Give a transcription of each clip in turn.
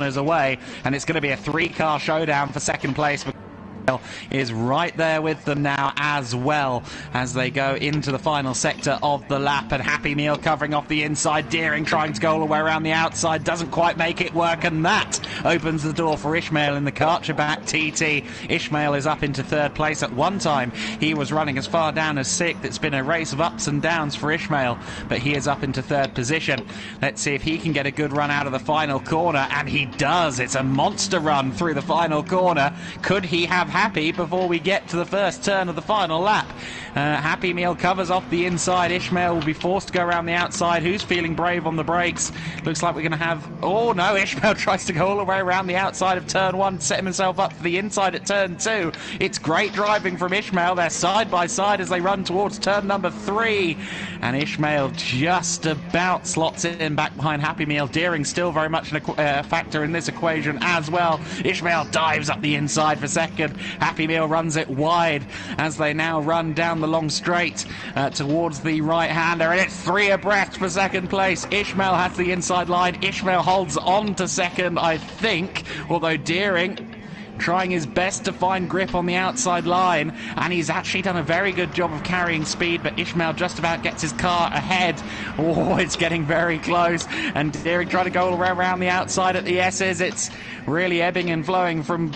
away, and it's going to be a 3-car showdown for second place. Is right there with them now as well as they go into the final sector of the lap, and Happy Meal covering off the inside. Deering trying to go all the way around the outside, doesn't quite make it work, and that opens the door for Ishmael in the Karcherback TT. Ishmael is up into third place. At one time he was running as far down as 6th. It's been a race of ups and downs for Ishmael, but he is up into third position. Let's see if he can get a good run out of the final corner, and he does. It's a monster run through the final corner. Could he have Happy before we get to the first turn of the final lap? Happy Meal covers off the inside. Ishmael will be forced to go around the outside. Who's feeling brave on the brakes? Looks like we're going to have... Oh no, Ishmael tries to go all the way around the outside of turn 1, set himself up for the inside at turn 2. It's great driving from Ishmael. They're side by side as they run towards turn number 3. And Ishmael just about slots in back behind Happy Meal. Deering still very much a factor in this equation as well. Ishmael dives up the inside for second. Happy Meal runs it wide as they now run down the long straight towards the right-hander, and it's 3 abreast for second place. Ishmael has the inside line. Ishmael holds on to second, I think, although Deering trying his best to find grip on the outside line, and he's actually done a very good job of carrying speed, but Ishmael just about gets his car ahead. Oh, it's getting very close, and Deering trying to go all around the outside at the S's. It's really ebbing and flowing from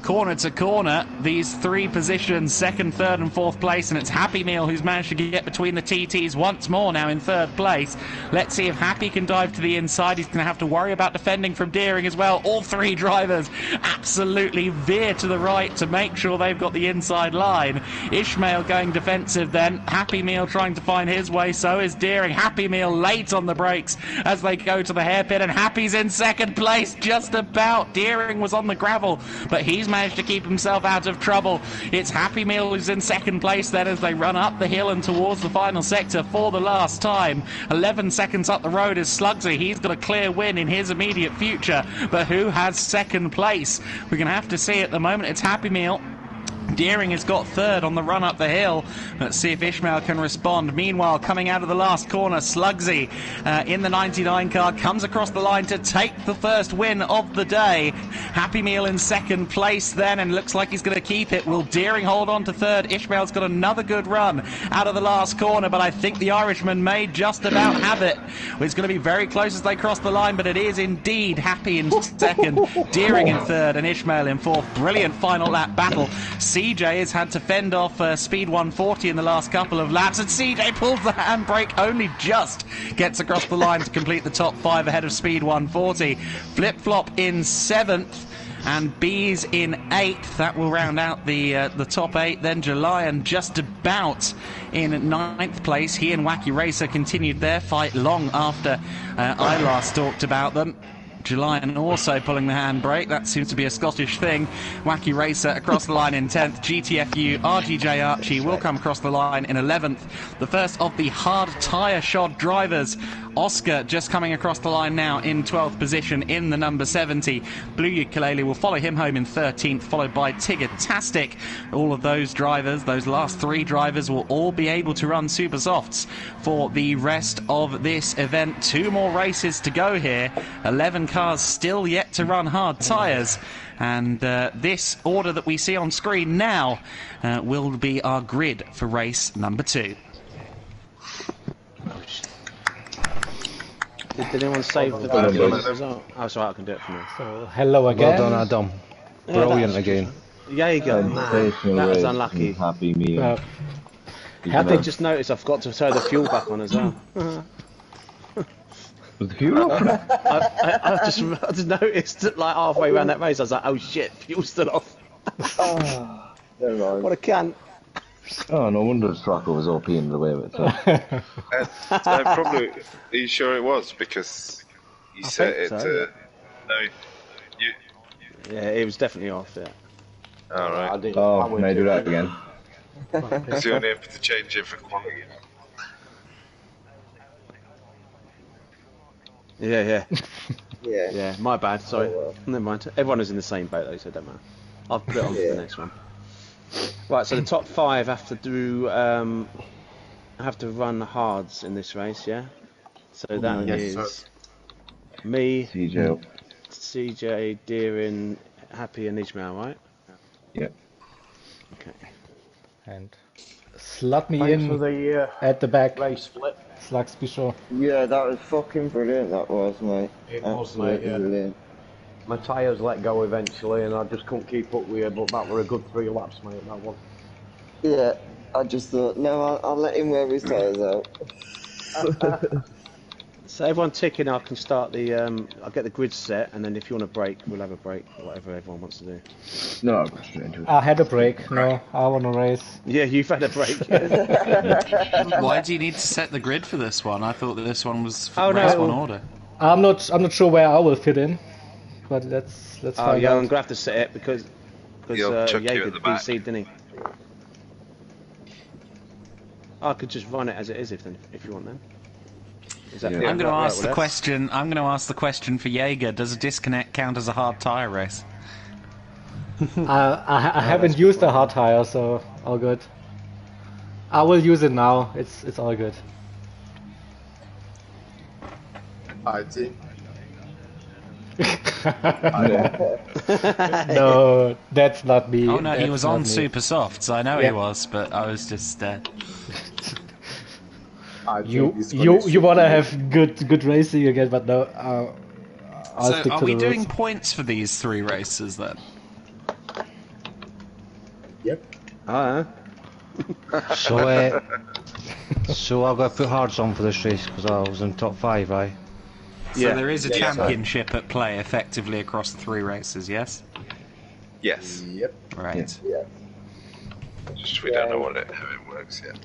corner to corner, these 3 positions, second, third and fourth place, and it's Happy Meal who's managed to get between the TTs once more now in third place. Let's see if Happy can dive to the inside. He's going to have to worry about defending from Deering as well. All 3 drivers absolutely veer to the right to make sure they've got the inside line. Ishmael going defensive then. Happy Meal trying to find his way, so is Deering. Happy Meal late on the brakes as they go to the hairpin, and Happy's in second place just about. Deering was on the gravel, but he's managed to keep himself out of trouble. It's Happy Meal who's in second place then as they run up the hill and towards the final sector for the last time. 11 seconds up the road is Slugsy. He's got a clear win in his immediate future, but who has second place? We're going to have to see at the moment. It's Happy Meal. Deering has got third on the run up the hill. Let's see if Ishmael can respond. Meanwhile, coming out of the last corner, Slugsy in the 99 car comes across the line to take the first win of the day. Happy Meal in second place then, and looks like he's going to keep it. Will Deering hold on to third? Ishmael's got another good run out of the last corner, but I think the Irishman may just about have it. It's going to be very close as they cross the line, but it is indeed Happy in second, Deering in third, and Ishmael in fourth. Brilliant final lap battle. CJ has had to fend off Speed 140 in the last couple of laps, and CJ pulls the handbrake, only just gets across the line to complete the top 5 ahead of Speed 140. Flip-flop in 7th, and B's in 8th. That will round out the top 8. Then Julian just about in 9th place. He and Wacky Racer continued their fight long after I last talked about them. Julian also pulling the handbrake. That seems to be a Scottish thing. Wacky Racer across the line in 10th. GTFU, RGJ Archie will come across the line in 11th. The first of the hard tyre shod drivers. Oscar just coming across the line now in 12th position in the number 70. Blue Ukulele will follow him home in 13th, followed by Tiggertastic. All of those drivers, those last 3 drivers, will all be able to run Super Softs for the rest of this event. 2 more races to go here. 11 cars still yet to run hard tyres. And this order that we see on screen now will be our grid for race number 2. Did anyone save the video as well? Oh, sorry, I can do it for me. So, hello again. Well done, Adam. Brilliant again. Yeah, you go. That was unlucky. Happy Meal. How did they just notice I forgot to throw the fuel back on as well? Was the fuel off? I just noticed that, like, halfway around that race, I was like, oh shit, fuel's still off. What a cunt. Oh, no wonder the Scirocco was all peeing the way of it. So. Probably. Are you sure it was? Because you set it so, to. No, yeah, it was definitely off. Yeah. All right. Oh, may I do that again? Because you're only able to change it for quality. Yeah. Yeah, my bad. Sorry. Never mind. Everyone is in the same boat though, so it don't matter. I'll put it on for the next one. Right, so the top 5 have to do have to run hards in this race, yeah. So that is me, CJ, Deering, Happy, and Ismail, right? Yeah. Okay. And slot me Thanks in for the at the back. race flip. Slug Special. Yeah, that was fucking brilliant, that was, mate. It was, mate, yeah. Brilliant. My tyres let go eventually and I just couldn't keep up with you, but that were a good 3 laps, mate, that one. Yeah, I just thought, no, I'll let him wear his tyres out. So everyone ticking, I can start the, I'll get the grid set, and then if you want a break, we'll have a break, whatever everyone wants to do. No, I'll go straight into it. I had a break. No, I want to race. Yeah, you've had a break. Why do you need to set the grid for this one? I thought that this one was Oh, no. race one order. I'm not sure where I will fit in, but let's Oh find yeah, out. I'm gonna have to set it because He'll chuck you Jaeger at the back. BC'd, didn't he? I could just run it as it is if you want then. Is that, Yeah. I'm going to right ask with the us? question. I'm going to ask the question for Jaeger. Does a disconnect count as a hard tyre race? I haven't used a hard tire, so all good. I will use it now. It's all good. I think. No, that's not me. Oh no, he That's was not on me. super softs. I know Yeah. he was, but I was just. I think You this you one you wanna have good racing again, but no. I'll So stick are to we the doing rules. points for these 3 races then? Yep. So, so I've got to put hards on for this race because I was in top 5, aye? So Yeah. there is a Yeah, championship at play effectively across the 3 races, yes? Yes. Yep. Right. Yeah. Just we don't know how it works yet.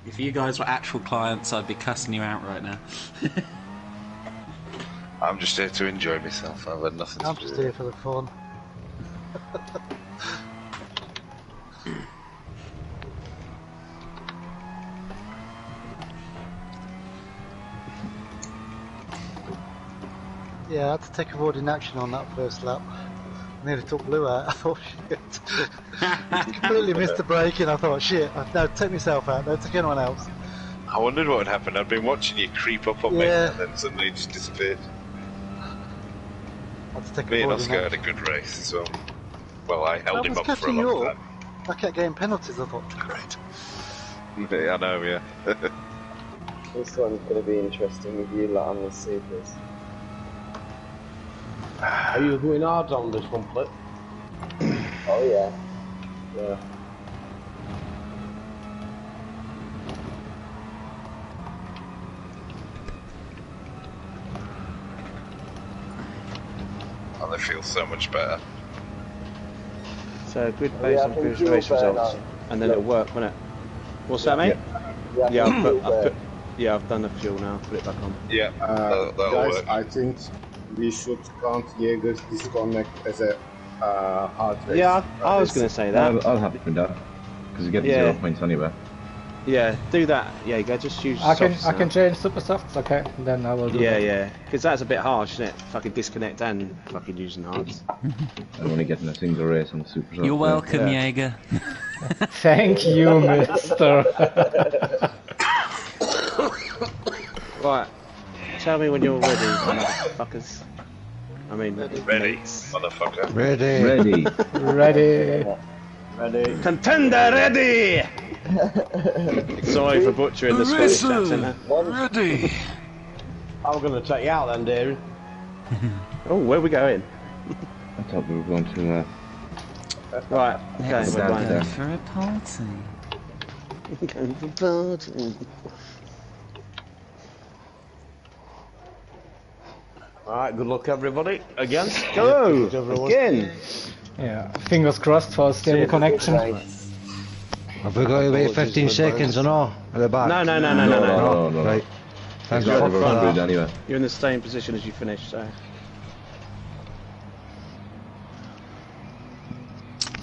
If you guys were actual clients, I'd be cussing you out right now. I'm just here to enjoy myself. I've had nothing I'm to just do. here for the fun. Yeah, I had to take avoiding action on that first lap. Nearly took blue out. I thought, shit. Completely missed the break, and I thought, shit, no, take myself out, don't take anyone else. I wondered what would happen. I'd been watching you creep up on me, Yeah. and then suddenly you just disappeared. I had to take Me and avoiding Oscar had a action. good race, so well, I held I him was up for a catching you long up. I kept getting penalties, I thought, great. time. Yeah, I know, yeah. This one's going to be interesting with you lot on the supers. Are you going hard on this one, Flip? Oh, yeah. Yeah. Oh, they feel so much better. So grid Yeah, based I on think previous you'll race burn results, out. and then it'll work, won't it? What's that, mate? Yeah, I've done the fuel now. Put it back on. Yeah, that'll guys, work. I think we should count Jaeger's disconnect as a hard race. Yeah, I was going to say that. I'll have to do that because you get Yeah. 0 points anyway. Yeah, do that. Yeah, go just use. I can softs I can now. change super softs. Okay, then I will do Yeah, that. yeah, because that's a bit harsh, isn't it? Fucking disconnect and fucking using hards. I'm only getting a single race on the super. You're welcome, Yeah. Jaeger. Thank you, Mister. Right, tell me when you're ready, motherfuckers. I mean, Ready, motherfucker. Ready. Ready. Ready. Ready? contender ready. Sorry for butchering the Scottish accent. Ready. I'm going to take you out then, dearie. Oh, where are we going? I thought we were going to. Right, okay, Let's we're down going there. go for a party. Going for party. Alright, good luck everybody. Again. Go Everyone. again. Yeah, fingers crossed for a stable connection. Have we got to wait 15 seconds or no? At the back? No. No. Right. Thanks Got for over 100 that. anyway. You're in the same position as you finished, so.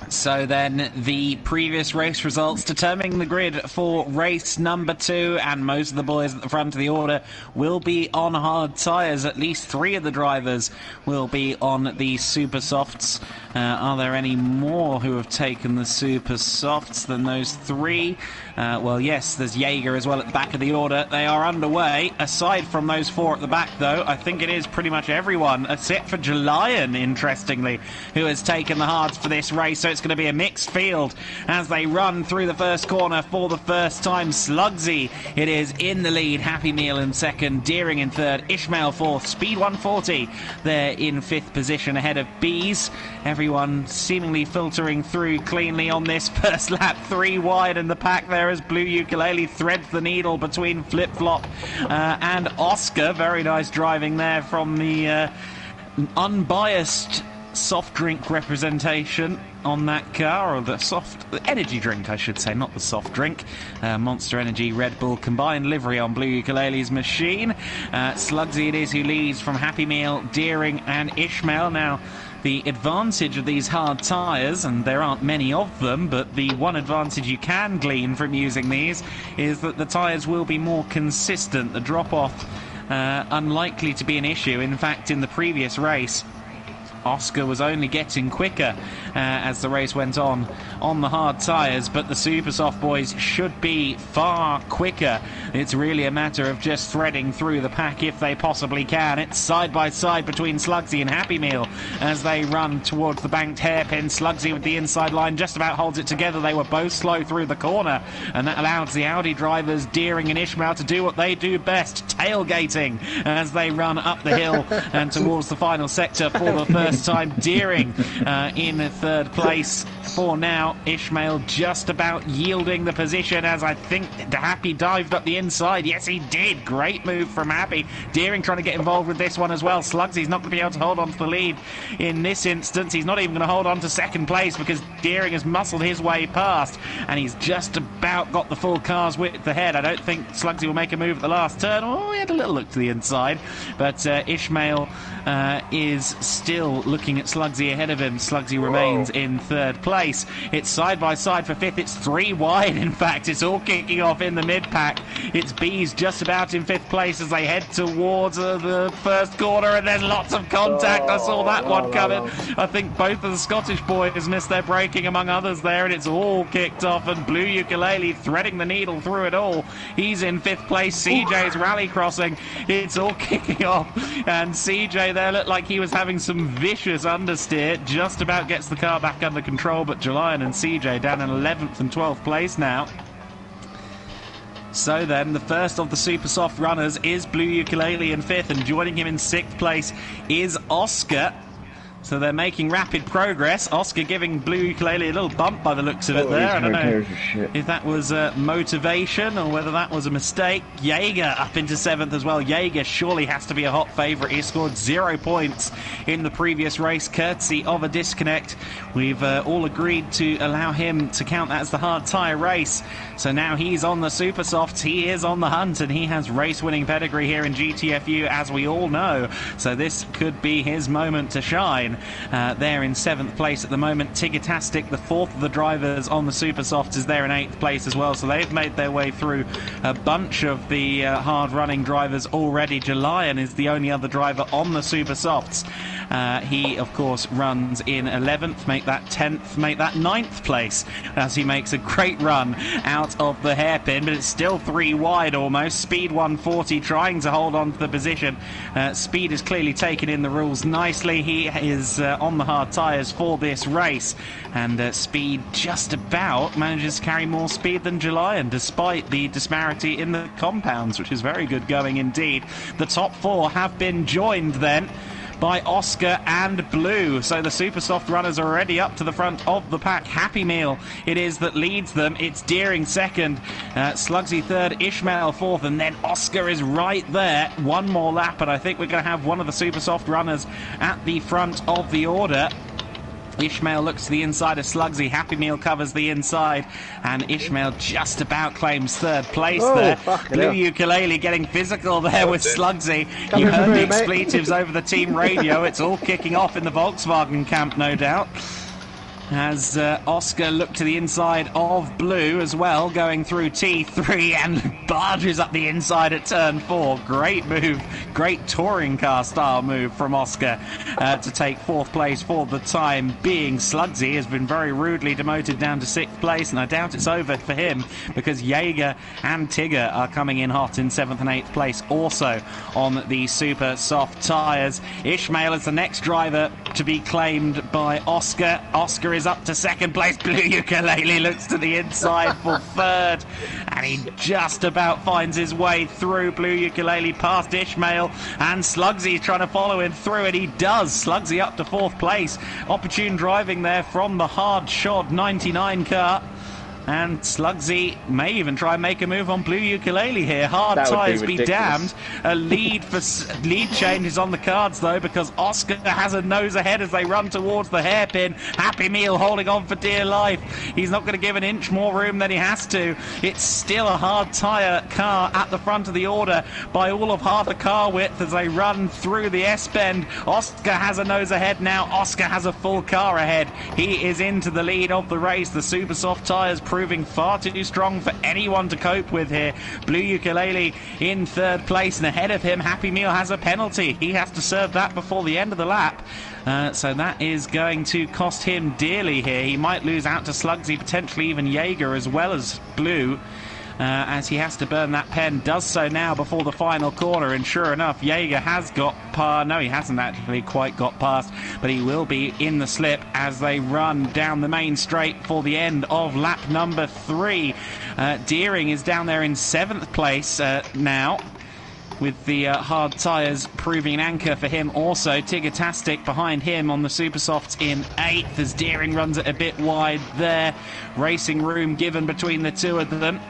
So then, the previous race results determining the grid for race number 2, and most of the boys at the front of the order will be on hard tyres. At least 3 of the drivers will be on the super softs. Are there any more who have taken the super softs than those 3? Well, yes, there's Jaeger as well at the back of the order. They are underway. Aside from those 4 at the back, though, I think it is pretty much everyone, except for Julian, interestingly, who has taken the hards for this race. So it's going to be a mixed field as they run through the first corner for the first time. Slugsy, it is in the lead. Happy Meal in second. Deering in third. Ishmael fourth. Speed 140 there in 5th position ahead of Bees. Everyone seemingly filtering through cleanly on this first lap. 3 wide in the pack there as Blue Ukulele threads the needle between Flip Flop and Oscar. Very nice driving there from the unbiased soft drink representation on that car, or the energy drink, I should say, not the soft drink. Monster Energy Red Bull combined livery on Blue Ukulele's machine. Slugsy it is who leads from Happy Meal, Deering and Ishmael. Now, the advantage of these hard tyres, and there aren't many of them, but the one advantage you can glean from using these is that the tyres will be more consistent. The drop-off unlikely to be an issue. In fact, in the previous race, Oscar was only getting quicker as the race went on the hard tyres, but the Super Soft boys should be far quicker. It's really a matter of just threading through the pack if they possibly can. It's side by side between Slugsy and Happy Meal as they run towards the banked hairpin. Slugsy with the inside line just about holds it together. They were both slow through the corner, and that allows the Audi drivers, Deering and Ishmael, to do what they do best, tailgating as they run up the hill and towards the final sector for the first time. Deering in 3rd place for now. Ishmael just about yielding the position as I think Happy dived up the inside. Yes, he did. Great move from Happy. Deering trying to get involved with this one as well. Slugsy's not going to be able to hold on to the lead in this instance. He's not even going to hold on to 2nd place because Deering has muscled his way past, and he's just about got the full car's width ahead. I don't think Slugsy will make a move at the last turn. Oh, he had a little look to the inside, but Ishmael is still looking at Slugsy ahead of him. Slugsy remains in 3rd place. It's side by side for 5th. It's 3 wide, in fact. It's all kicking off in the mid-pack. It's Bees just about in 5th place as they head towards the first corner, and there's lots of contact. I saw that one coming. I think both of the Scottish boys missed their braking, among others there, and it's all kicked off, and Blue Ukulele threading the needle through it all. He's in 5th place. CJ's rally crossing. It's all kicking off, and CJ there looked like he was having some vicious understeer. Just about gets the car back under control, but Julian and CJ down in 11th and 12th place now. So then, the first of the Super Soft runners is Blue Ukulele in 5th, and joining him in 6th place is Oscar. So they're making rapid progress. Oscar giving Blue Ukulele a little bump by the looks of it there. I don't know if that was motivation or whether that was a mistake. Jaeger up into 7th as well. Jaeger surely has to be a hot favourite. He scored 0 points in the previous race, courtesy of a disconnect. We've all agreed to allow him to count that as the hard tyre race. So now he's on the Super Softs. He is on the hunt, and he has race-winning pedigree here in GTFU, as we all know. So this could be his moment to shine. There in 7th place at the moment. Tigatastic, the 4th of the drivers on the Super Softs, is there in 8th place as well. So they've made their way through a bunch of the hard-running drivers already. Julian is the only other driver on the Super Softs. He, of course, runs in 11th, make that 10th, make that 9th place as he makes a great run out of the hairpin, but it's still 3 wide almost. Speed 140 trying to hold on to the position. Speed has clearly taken in the rules nicely. He is on the hard tyres for this race, and Speed just about manages to carry more speed than Julian, despite the disparity in the compounds, which is very good going indeed. The top 4 have been joined then by Oscar and Blue. So the Super Soft runners are already up to the front of the pack. Happy Meal it is that leads them. It's Deering 2nd, Slugsy 3rd, Ishmael 4th, and then Oscar is right there. One more lap, and I think we're going to have one of the Super Soft runners at the front of the order. Ishmael looks to the inside of Slugsy. Happy Meal covers the inside, and Ishmael just about claims 3rd place there. Blue Ukulele getting physical there with Slugsy. You heard the expletives over the team radio. It's all kicking off in the Volkswagen camp, no doubt. as Oscar looked to the inside of Blue as well, going through T3 and barges up the inside at turn 4. Great move, great touring car style move from Oscar to take 4th place for the time being. Slugsy has been very rudely demoted down to 6th place, and I doubt it's over for him because Jaeger and Tigger are coming in hot in 7th and 8th place also on the super soft tyres. Ishmael is the next driver to be claimed by Oscar. Oscar is up to 2nd place. Blue Ukulele looks to the inside for 3rd, and he just about finds his way through. Blue Ukulele past Ishmael, and Slugsy is trying to follow him through, and he does. Slugsy up to 4th place. Opportune driving there from the hard shod 99 car. And Slugsy may even try and make a move on Blue Ukulele here. Hard tyres be damned. A lead change is on the cards though, because Oscar has a nose ahead as they run towards the hairpin. Happy Meal holding on for dear life. He's not going to give an inch more room than he has to. It's still a hard tyre car at the front of the order by all of half a car width as they run through the S-bend. Oscar has a nose ahead now. Oscar has a full car ahead. He is into the lead of the race. The super soft tyres proving far too strong for anyone to cope with here. Blue Ukulele in 3rd place, and ahead of him Happy Meal has a penalty. He has to serve that before the end of the lap, so that is going to cost him dearly here. He might lose out to Slugsy, potentially even Jaeger as well as Blue, as he has to burn that pen. Does so now before the final corner, and sure enough, Jaeger has got past. No, he hasn't actually quite got past, but he will be in the slip as they run down the main straight for the end of lap number 3. Deering is down there in 7th place now, with the hard tyres proving an anchor for him also. Tiggertastic behind him on the super softs in 8th as Deering runs it a bit wide there. Racing room given between the two of them,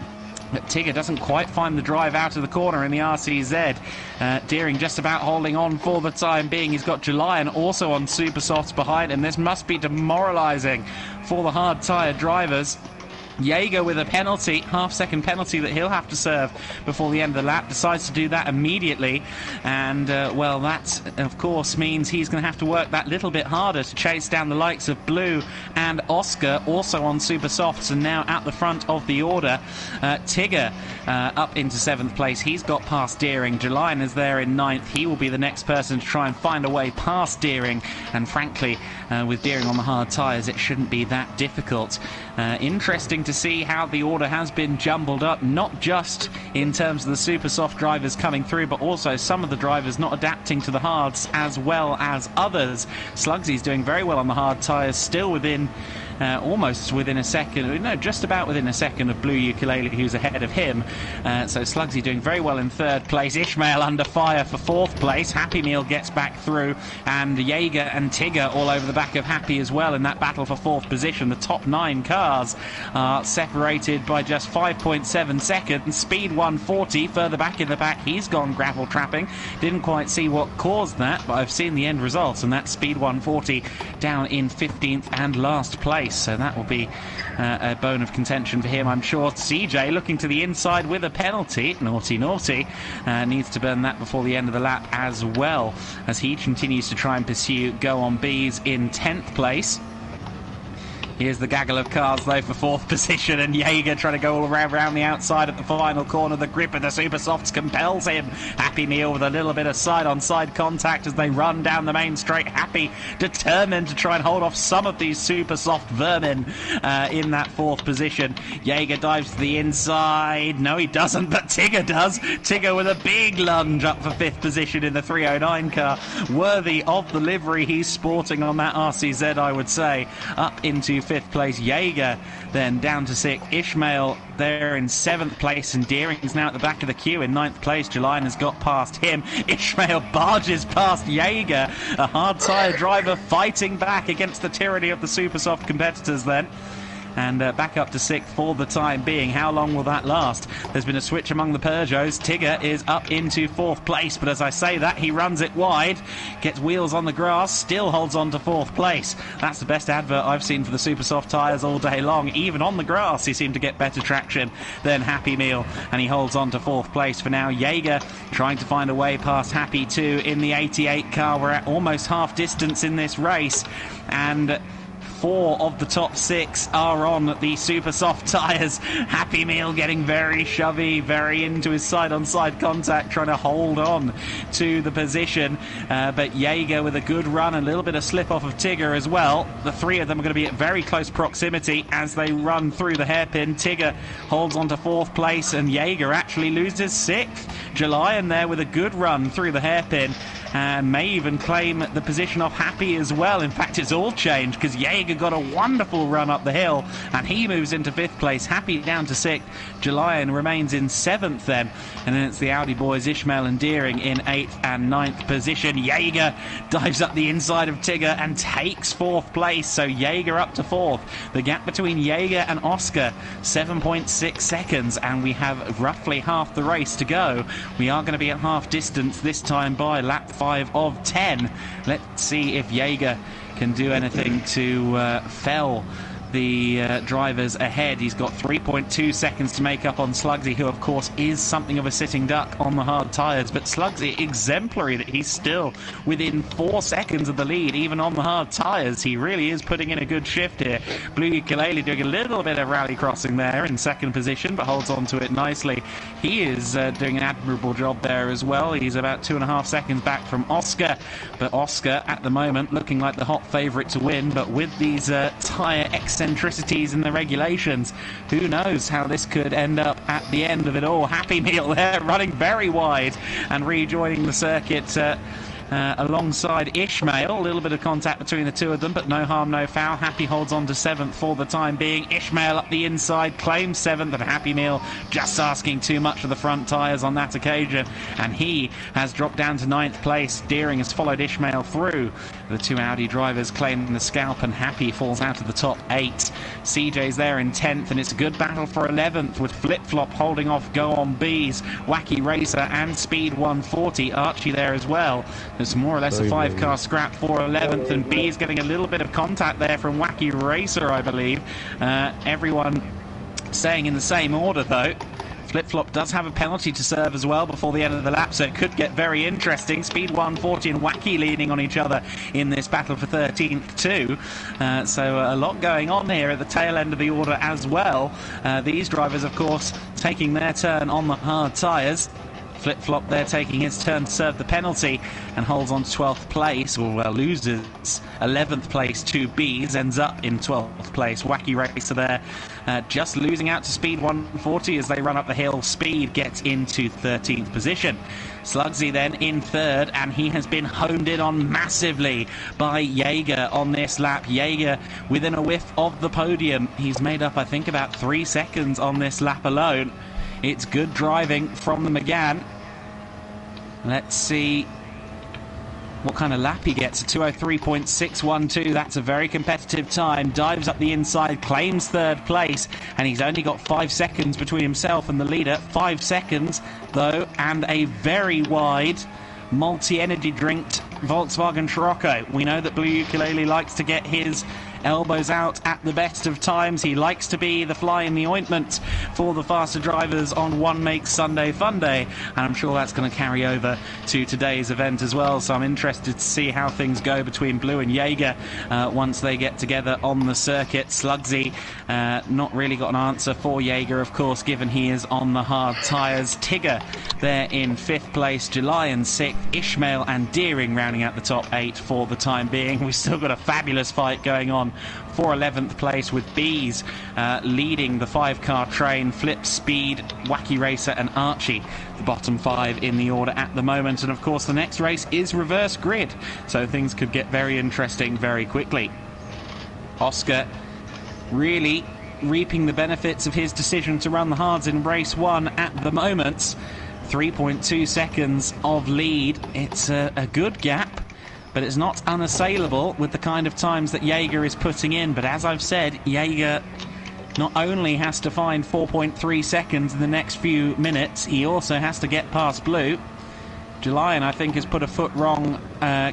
but Tigger doesn't quite find the drive out of the corner in the RCZ. Deering just about holding on for the time being. He's got Julian also on super softs behind him. This must be demoralising for the hard tyre drivers. Jaeger with a penalty, half-second penalty that he'll have to serve before the end of the lap, decides to do that immediately, and well, that of course means he's going to have to work that little bit harder to chase down the likes of Blue and Oscar, also on super softs and now at the front of the order. Tigger up into 7th place. He's got past Deering. Julian is there in 9th. He will be the next person to try and find a way past Deering, and frankly, with Deering on the hard tyres, it shouldn't be that difficult. Interesting to see how the order has been jumbled up, not just in terms of the super soft drivers coming through, but also some of the drivers not adapting to the hards as well as others. Slugsy's doing very well on the hard tyres, still within almost within a second, no, just about within a second of Blue Ukulele, who's ahead of him. So Slugsy doing very well in 3rd place. Ishmael under fire for 4th place. Happy Meal gets back through, and Jaeger and Tigger all over the back of Happy as well in that battle for 4th position. The top 9 cars are separated by just 5.7 seconds. Speed 140 further back in the pack. He's gone gravel trapping. Didn't quite see what caused that, but I've seen the end results, and that's Speed 140 down in 15th and last place. So that will be a bone of contention for him, I'm sure. CJ looking to the inside with a penalty. Naughty, naughty. Needs to burn that before the end of the lap as well, as he continues to try and pursue Go On Bees in 10th place. Here's the gaggle of cars, though, for 4th position, and Jaeger trying to go all around the outside at the final corner. The grip of the super softs compels him. Happy Meal with a little bit of side-on-side contact as they run down the main straight. Happy determined to try and hold off some of these super soft vermin in that 4th position. Jaeger dives to the inside. No, he doesn't, but Tigger does. Tigger with a big lunge up for 5th position in the 309 car. Worthy of the livery he's sporting on that RCZ, I would say. Up into 5th place. Jaeger then down to 6th. Ishmael there in 7th place, and Deering's now at the back of the queue in 9th place. Julian has got past him. Ishmael barges past Jaeger, a hard tyre driver fighting back against the tyranny of the super soft competitors then. And back up to 6th for the time being. How long will that last? There's been a switch among the Peugeots. Tigger is up into 4th place, but as I say that, he runs it wide, gets wheels on the grass, still holds on to 4th place. That's the best advert I've seen for the super soft tyres all day long. Even on the grass, he seemed to get better traction than Happy Meal, and he holds on to 4th place for now. Jaeger trying to find a way past Happy 2 in the 88 car. We're at almost half distance in this race, and 4 of the top 6 are on the super soft tyres. Happy Meal getting very shovey, very into his side-on-side contact, trying to hold on to the position. But Jaeger with a good run, a little bit of slip off of Tigger as well. The 3 of them are going to be at very close proximity as they run through the hairpin. Tigger holds on to 4th place, and Jaeger actually loses 6th. Julian there with a good run through the hairpin. May even claim the position off Happy as well. In fact, it's all changed because Jaeger got a wonderful run up the hill and he moves into 5th place. Happy down to 6th. Julian remains in 7th then. And then it's the Audi boys, Ishmael and Deering, in 8th and 9th position. Jaeger dives up the inside of Tigger and takes 4th place. So Jaeger up to 4th. The gap between Jaeger and Oscar, 7.6 seconds. And we have roughly half the race to go. We are going to be at half distance this time by lap 5 of 10. Let's see if Jaeger can do anything to fell the drivers ahead. He's got 3.2 seconds to make up on Slugsy, who of course is something of a sitting duck on the hard tyres, but Slugsy exemplary that he's still within 4 seconds of the lead even on the hard tyres. He really is putting in a good shift here. Blue Ukulele doing a little bit of rally crossing there in 2nd position, but holds on to it nicely. He is doing an admirable job there as well. He's about 2.5 seconds back from Oscar, but Oscar at the moment looking like the hot favourite to win, but with these tyre eccentricities in the regulations, who knows how this could end up at the end of it all. Happy Meal there running very wide and rejoining the circuit alongside Ishmael. A little bit of contact between the 2 of them, but no harm, no foul. Happy holds on to 7th for the time being. Ishmael up the inside claims 7th, and Happy Meal just asking too much of the front tyres on that occasion, and he has dropped down to 9th place. Deering has followed Ishmael through. The 2 Audi drivers claiming the scalp, and Happy falls out of the top 8. CJ's there in 10th, and it's a good battle for 11th with Flip Flop holding off Go On Bees, Wacky Racer and Speed 140. Archie there as well. It's more or less a 5-car scrap for 11th, and B's getting a little bit of contact there from Wacky Racer, I believe. Everyone staying in the same order though. Flip Flop does have a penalty to serve as well before the end of the lap, so it could get very interesting. Speed 140 and Wacky leaning on each other in this battle for 13th too. So a lot going on here at the tail end of the order as well. These drivers, of course, taking their turn on the hard tyres. Flip Flop there taking his turn to serve the penalty and holds on to 12th place, or loses 11th place to Bees, ends up in 12th place. Wacky Racer there just losing out to Speed 140 as they run up the hill. Speed gets into 13th position. Slugsy then in 3rd, and he has been homed in on massively by Jaeger on this lap. Jaeger within a whiff of the podium. He's made up, I think, about 3 seconds on this lap alone. It's good driving from the Megane. Let's see what kind of lap he gets. A 2:03.612. That's a very competitive time. Dives up the inside, claims 3rd place, and he's only got 5 seconds between himself and the leader. 5 seconds, though, and a very wide multi-energy drinked Volkswagen Scirocco. We know that Blue Ukulele likes to get his elbows out at the best of times. He likes to be the fly in the ointment for the faster drivers on One Makes Sunday Fun Day, and I'm sure that's going to carry over to today's event as well. So I'm interested to see how things go between Blue and Jaeger once they get together on the circuit. Slugsy not really got an answer for Jaeger, of course, given he is on the hard tyres. Tigger there in 5th place, Julian 6th, Ishmael and Deering rounding out the top 8 for the time being. We've still got a fabulous fight going on for 11th place, with Bees leading the 5-car train. Flip, Speed, Wacky Racer and Archie, the bottom 5 in the order at the moment. And of course the next race is reverse grid, so things could get very interesting very quickly. Oscar really reaping the benefits of his decision to run the hards in race 1 at the moment. 3.2 seconds of lead. It's a good gap, but it's not unassailable with the kind of times that Jaeger is putting in. But as I've said, Jaeger not only has to find 4.3 seconds in the next few minutes, he also has to get past Blue. Julian, I think, has put a foot wrong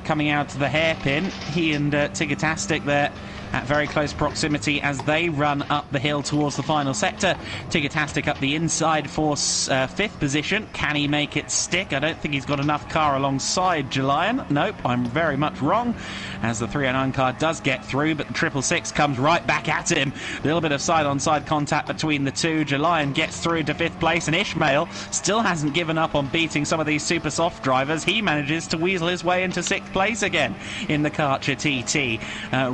coming out to the hairpin. He and Tigatastic there at very close proximity as they run up the hill towards the final sector. Tigatastic up the inside for 5th position. Can he make it stick? I don't think he's got enough car alongside Julian. Nope, I'm very much wrong, as the 309 car does get through, but the 666 comes right back at him. A little bit of side-on-side contact between the two. Julian gets through to 5th place, and Ishmael still hasn't given up on beating some of these super soft drivers. He manages to weasel his way into 6th place again in the Karcher TT.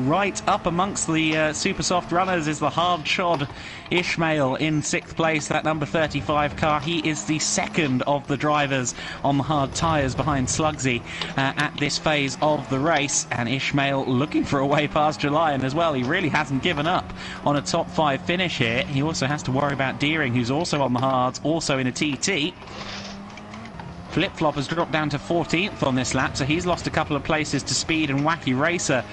Right up amongst the super soft runners is the hard-shod Ishmael in 6th place, that number 35 car. He is the second of the drivers on the hard tyres behind Slugsy at this phase of the race, and Ishmael looking for a way past Julian as well. He really hasn't given up on a top 5 finish here. He also has to worry about Deering, who's also on the hards, also in a TT. Flip-Flop has dropped down to 14th on this lap, so he's lost a couple of places to Speed and Wacky Racer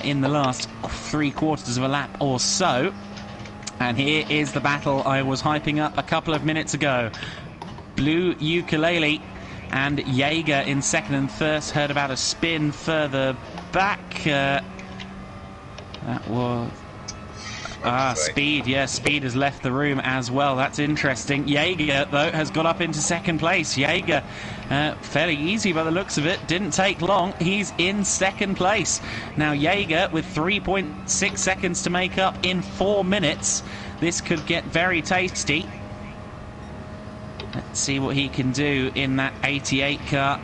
in the last 3/4 of a lap or so. And here is the battle I was hyping up a couple of minutes ago. Blue Ukulele and Jaeger in 2nd and 3rd. Heard about a spin further back. That was... Speed, yeah, Speed has left the room as well. That's interesting. Jaeger, though, has got up into 2nd place. Jaeger, fairly easy by the looks of it. Didn't take long. He's in 2nd place. Now, Jaeger, with 3.6 seconds to make up in 4 minutes. This could get very tasty. Let's see what he can do in that 88 car.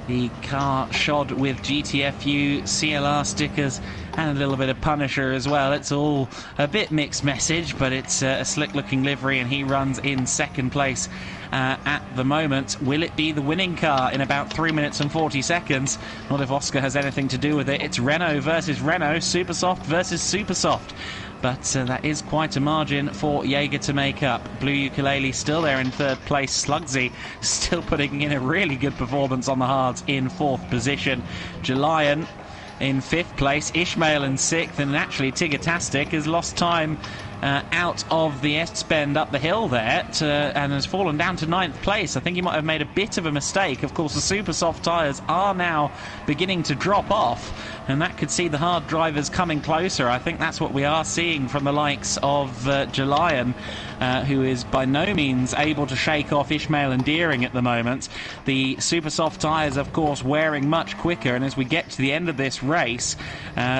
The car shod with GTFU CLR stickers and a little bit of Punisher as well. It's all a bit mixed message, but it's a slick-looking livery, and he runs in 2nd place at the moment. Will it be the winning car in about 3 minutes and 40 seconds? Not if Oscar has anything to do with it. It's Renault versus Renault, Supersoft versus Supersoft. But that is quite a margin for Jaeger to make up. Blue Ukulele still there in 3rd place. Slugsy still putting in a really good performance on the hards in 4th position. Julian in 5th place. Ishmael in 6th. And actually Tigatastic has lost time out of the S-bend up the hill there and has fallen down to 9th place. I think he might have made a bit of a mistake. Of course, the super soft tyres are now beginning to drop off, and that could see the hard drivers coming closer. I think that's what we are seeing from the likes of Julian, who is by no means able to shake off Ishmael and Deering at the moment. The super soft tyres, of course, wearing much quicker, and as we get to the end of this race,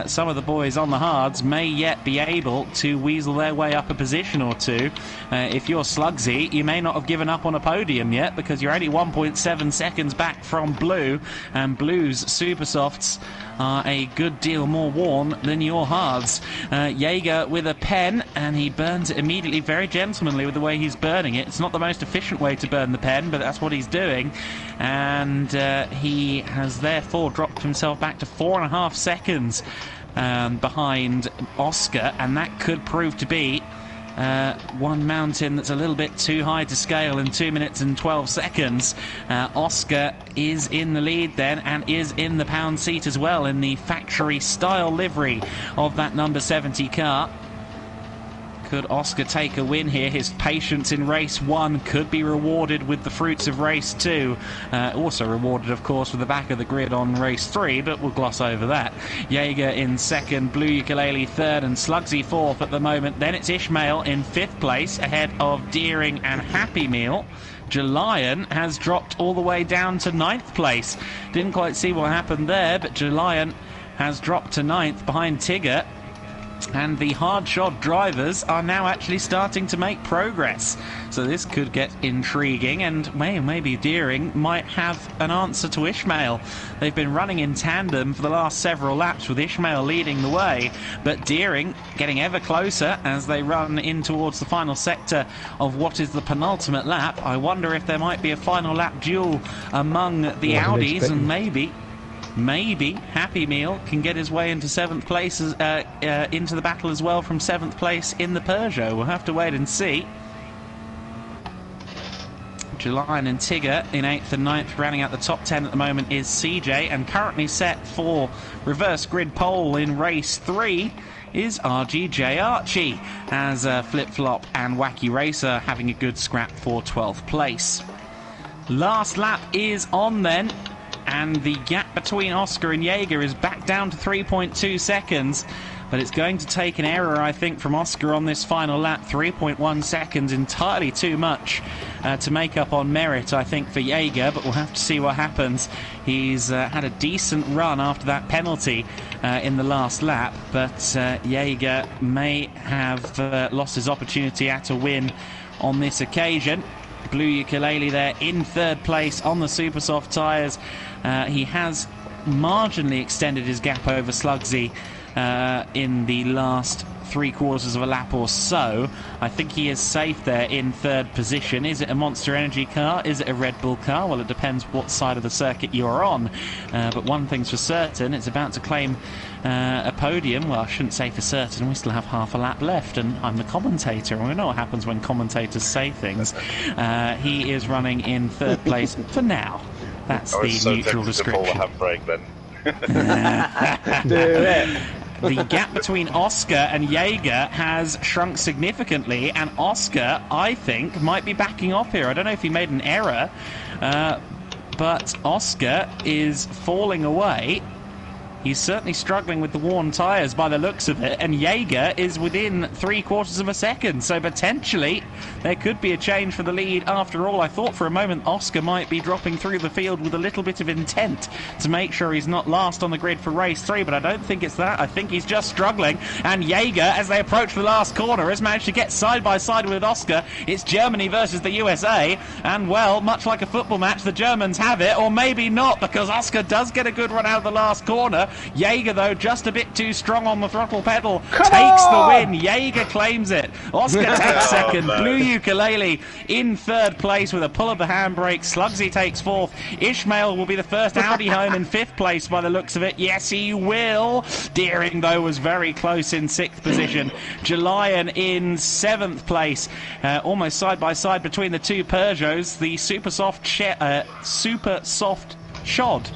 some of the boys on the hards may yet be able to weasel their way up a position or two. If you're Slugsy, you may not have given up on a podium yet, because you're only 1.7 seconds back from Blue, and Blue's super softs are a good deal more worn than your hards. Jaeger with a pen, and he burns it immediately, very gentlemanly with the way he's burning it. It's not the most efficient way to burn the pen, but that's what he's doing, and he has therefore dropped himself back to 4.5 seconds behind Oscar, and that could prove to be one mountain that's a little bit too high to scale in 2 minutes and 12 seconds. Oscar is in the lead then, and is in the pound seat as well in the factory style livery of that number 70 car. Could Oscar take a win here? His patience in race 1 could be rewarded with the fruits of race 2. Also rewarded, of course, with the back of the grid on race 3, but we'll gloss over that. Jaeger in 2nd, Blue Ukulele 3rd, and Slugsy 4th at the moment. Then it's Ishmael in 5th place, ahead of Deering and Happy Meal. Julian has dropped all the way down to 9th place. Didn't quite see what happened there, but Julian has dropped to 9th behind Tigger. And the hard-shod drivers are now actually starting to make progress. So this could get intriguing, and maybe Deering might have an answer to Ishmael. They've been running in tandem for the last several laps, with Ishmael leading the way, but Deering getting ever closer as they run in towards the final sector of what is the penultimate lap. I wonder if there might be a final lap duel among the Audis, and maybe Happy Meal can get his way into 7th place, into the battle as well from 7th place in the Peugeot. We'll have to wait and see. Julian and Tigger in 8th and 9th. Rounding out the top 10 at the moment is CJ, and currently set for reverse grid pole in race 3 is RGJ Archie, as Flip-Flop and Wacky Racer having a good scrap for 12th place. Last lap is on then. and the gap between Oscar and Jaeger is back down to 3.2 seconds. But it's going to take an error, I think, from Oscar on this final lap. 3.1 seconds, entirely too much to make up on merit, I think, for Jaeger. But we'll have to see what happens. He's had a decent run after that penalty in the last lap. But Jaeger may have lost his opportunity at a win on this occasion. Blue Ukulele there in third place on the super soft tyres. He has marginally extended his gap over Slugsy in the last 3/4 of a lap or so. I think he is safe there in third position. Is it a Monster Energy car? Is it a Red Bull car? Well, it depends what side of the circuit you're on. But one thing's for certain, it's about to claim a podium. Well, I shouldn't say for certain, we still have half a lap left, and I'm the commentator, and we know what happens when commentators say things. He is running in third place for now. That's the neutral description. Do it. The gap between Oscar and Jaeger has shrunk significantly, and Oscar, I think, might be backing off here. I don't know if he made an error, but Oscar is falling away. He's certainly struggling with the worn tyres by the looks of it, and Jaeger is within 3/4 of a second, so potentially there could be a change for the lead after all. I thought for a moment Oscar might be dropping through the field with a little bit of intent to make sure he's not last on the grid for race 3, but I don't think it's that. I think he's just struggling, and Jaeger, as they approach the last corner, has managed to get side by side with Oscar. It's Germany versus the USA, and well, much like a football match, the Germans have it, or maybe not, because Oscar does get a good run out of the last corner. Jaeger, though, just a bit too strong on the throttle pedal, takes the win. Jaeger claims it. Oscar takes second. Blue Ukulele in third place with a pull of the handbrake. Slugsy takes fourth. Ishmael will be the first Audi home in fifth place by the looks of it. Yes, he will. Deering, though, was very close in sixth position. Jalayan in seventh place. Almost side by side between the two Peugeots. The super soft Shod,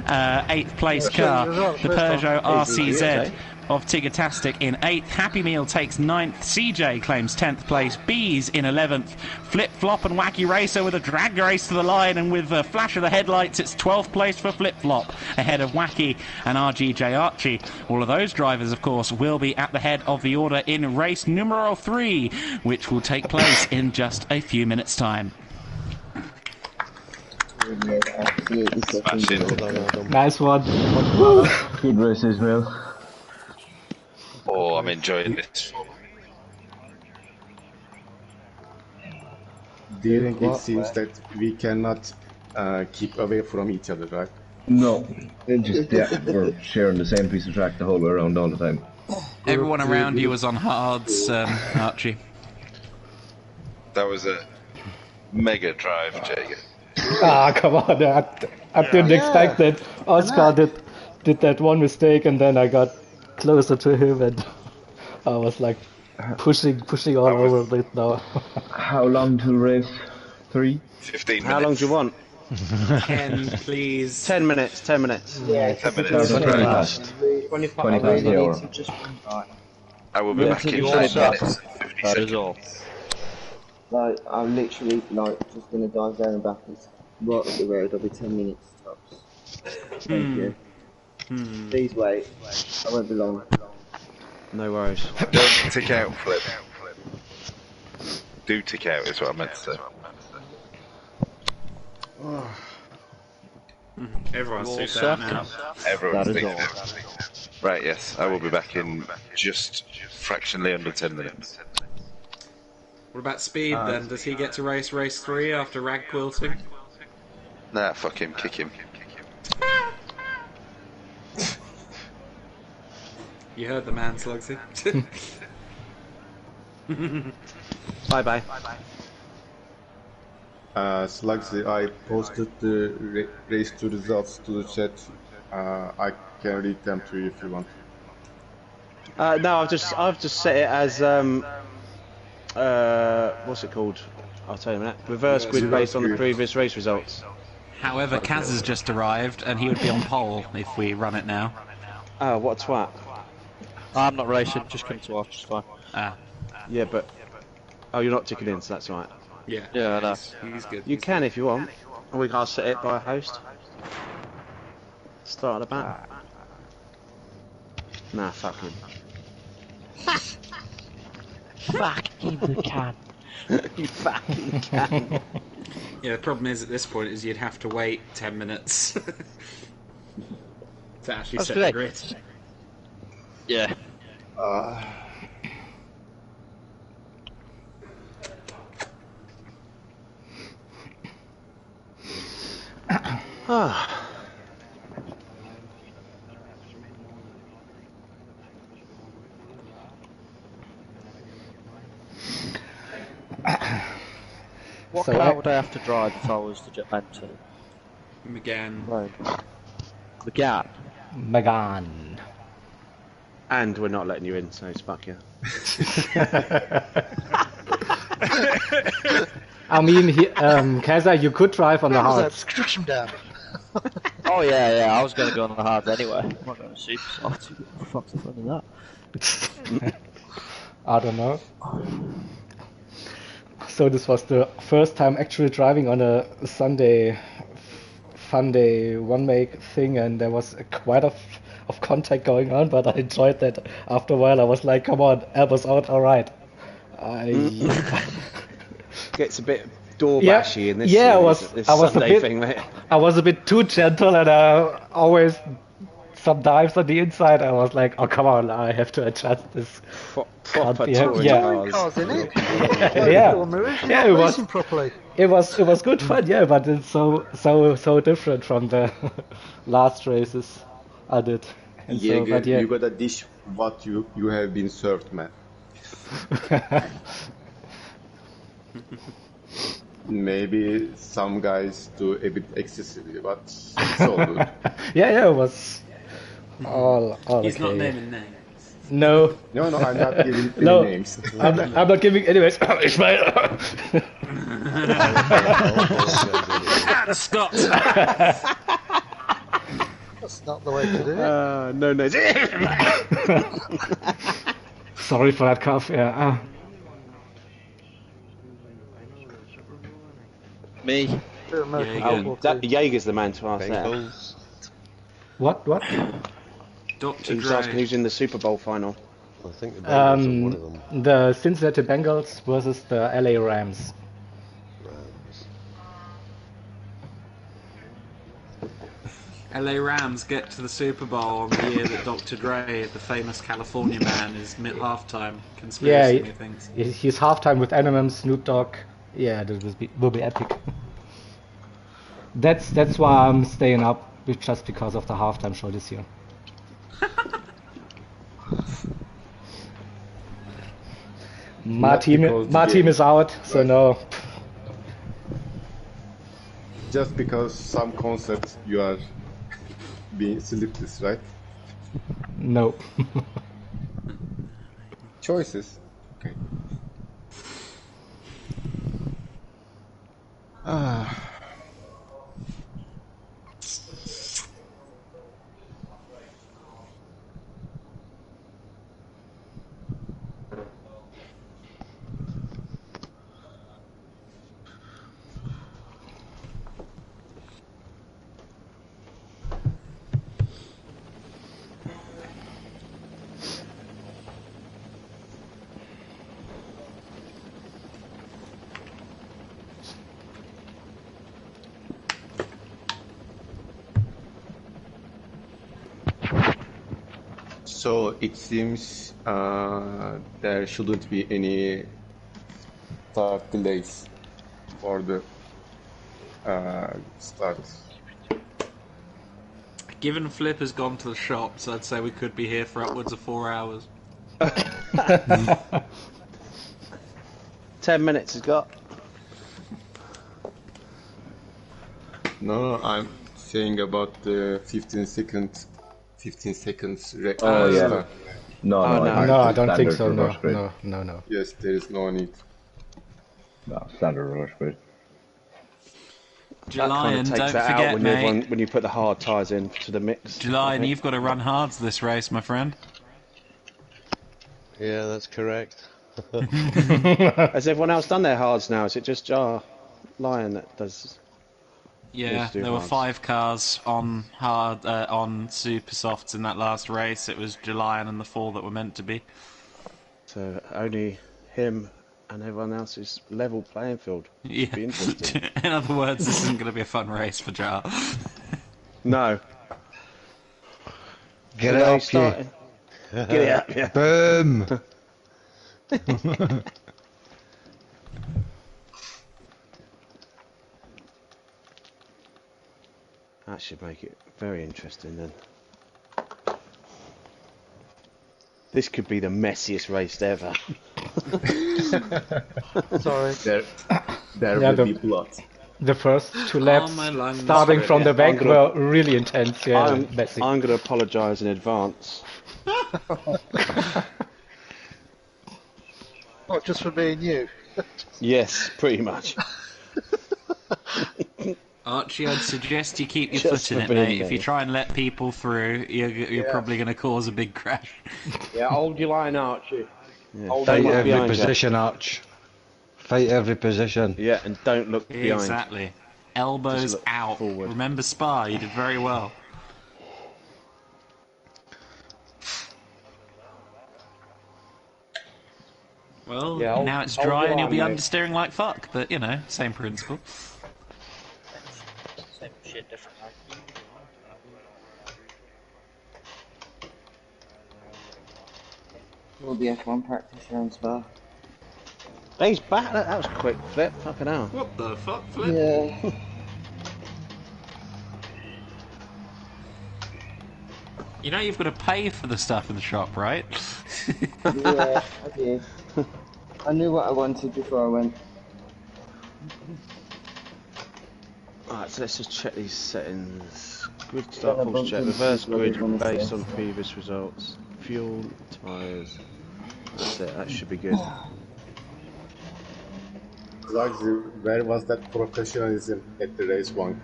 8th place car, the Peugeot RCZ of Tigatastic in 8th. Happy Meal takes 9th. CJ claims 10th place. Bees in 11th. Flip Flop and Wacky Racer with a drag race to the line, and with a flash of the headlights, it's 12th place for Flip Flop, ahead of Wacky and RGJ Archie. All of those drivers, of course, will be at the head of the order in race numero 3, which will take place in just a few minutes' time. Nice one. Good races, Will. Oh, I'm enjoying this. Deering, it seems that we cannot keep away from each other, right? No, we're sharing the same piece of track the whole way around all the time. Everyone around you was on hards, Archie. That was a mega drive, Jaeger. Ah, come on, I didn't expect it. Oscar did that one mistake, and then I got closer to him, and I was like pushing all over it now. How long till race 3? 15 minutes. How long do you want? 10, please. 10 minutes, 10 minutes. Yeah, 10 minutes. 20 past. 20 20 past the hour. I will be back in 10 minutes. 50 That is all. Like, I'm literally just gonna dive down and backwards. Right up the road, I'll be 10 minutes tops. Thank you. Please wait. I won't be long. No worries. Don't tick out, Flip. Do tick out is what I meant to say. Everyone's All super out now. Everyone's That is thinking all. everything. Right, yes, I will be back in just fractionally under 10 minutes. What about Speed then? Does he get to race 3 after rag quilting? Nah, fuck him, kick him. You heard the man, Slugsy. Bye bye. Slugsy, I posted the race 2 results to the chat. I can read them to you if you want. No, I've just set it as what's it called? I'll tell you in a minute. Reverse grid based on the previous race results. However, Kaz has just arrived, and he would be on pole if we run it now. Oh, what a twat. I'm not racing, just come to watch, it's fine. Yeah, but oh, you're not ticking in, so that's right. Yeah. Yeah, I know. He's good. You can if you want. Or we can't set it by a host. Start at the back. Nah, fuck him. Fucking the can. You fucking can. Yeah, the problem is at this point is you'd have to wait 10 minutes to actually set the grid. Yeah. What car would I have to drive if I was to enter? Megane. Right. Megane. Megane. And we're not letting you in, so fuck you. I mean, Kaiser, you could drive on the hard. Subscription down. Oh yeah, I was going to go on the hard anyway. I'm not going to super soft. What the fuck's the fun of that? I don't know. So this was the first time actually driving on a Sunday fun day one-way thing, and there was quite of contact going on, but I enjoyed that. After a while I was like, come on, elbows out, alright. Gets a bit door bashy in this, this I was Sunday thing, mate. I was a bit too gentle, and always some dives on the inside. I was like, oh come on, I have to adjust this. Proper touring cars in it. Yeah, it was properly. It was good fun, yeah, but it's so different from the last races I did. And you gotta dish what you have been served, man. Maybe some guys do a bit excessively, but it's all good. Yeah, it was all He's okay. not naming names. No, I'm not giving any names. I'm not giving. Anyways, Ishmael. Scott. That's not the way to do it. No. Sorry for that cough. Yeah. Me. Jaeger's the man to ask that. What? Dr. He was Dre. asking who's in the Super Bowl final. I think the Bengals are one of them. The Cincinnati Bengals versus the LA Rams. LA Rams get to the Super Bowl on the year that Dr. Dre, the famous California man, is mid-halftime conspiracy things. He's halftime with Eminem, Snoop Dogg. Yeah, that will be epic. That's why I'm staying up, just because of the halftime show this year. My team is out, so no. Just because some concepts you are being sleepless, right? No. Choices. Okay. So it seems there shouldn't be any start delays for the start. Given Flip has gone to the shops, I'd say we could be here for upwards of 4 hours. 10 minutes has got. No, I'm saying about the 15 seconds. Oh yeah. start. No, I don't think so. rush grid. No. Yes, there is no need. No, standard rush grid. Julian, That kind of takes don't that forget, out mate. when you put the hard tyres in to the mix. Julian, you've got to run hards this race, my friend. Yeah, that's correct. Has everyone else done their hards now? Is it just Lion that does? Yeah, there were 5 cars on on super softs in that last race. It was Julian and the 4 that were meant to be. So only him and everyone else is level playing field. Yeah. Be interesting. In other words, this isn't going to be a fun race for Jar. No. Get it up here. Get it up here. Boom. That should make it very interesting then. This could be the messiest race ever. Sorry. There will be blood. The first 2 laps, starting from the back, were really intense. Yeah, I'm going to apologise in advance. Not just for me and you. Yes, pretty much. Archie, I'd suggest you keep your Just foot in for it, mate. being If you're there. trying to let people through, you're probably going to cause a big crash. Yeah, hold your line, Archie. Yeah. Hold Fight your line every behind you. position, Arch. Fight every position. Yeah, and don't look behind. Exactly. Elbows Just look out. forward. Remember Spa, you did very well. Well, Yeah, now it's hold dry your and you'll line, be mate. understeering like fuck, but you know, same principle. Same shit, different night. All the F1 practice round Spa. He's back. That was a quick flip. Fucking hell. What the fuck, Flip? Yeah. You know you've got to pay for the stuff in the shop, right? Yeah, I did. I knew what I wanted before I went. Alright, so let's just check these settings. Grid start pulse check. Reverse grid based on previous results. Fuel, tyres. That's it. That should be good. Exactly. Where was that professionalism at the race one?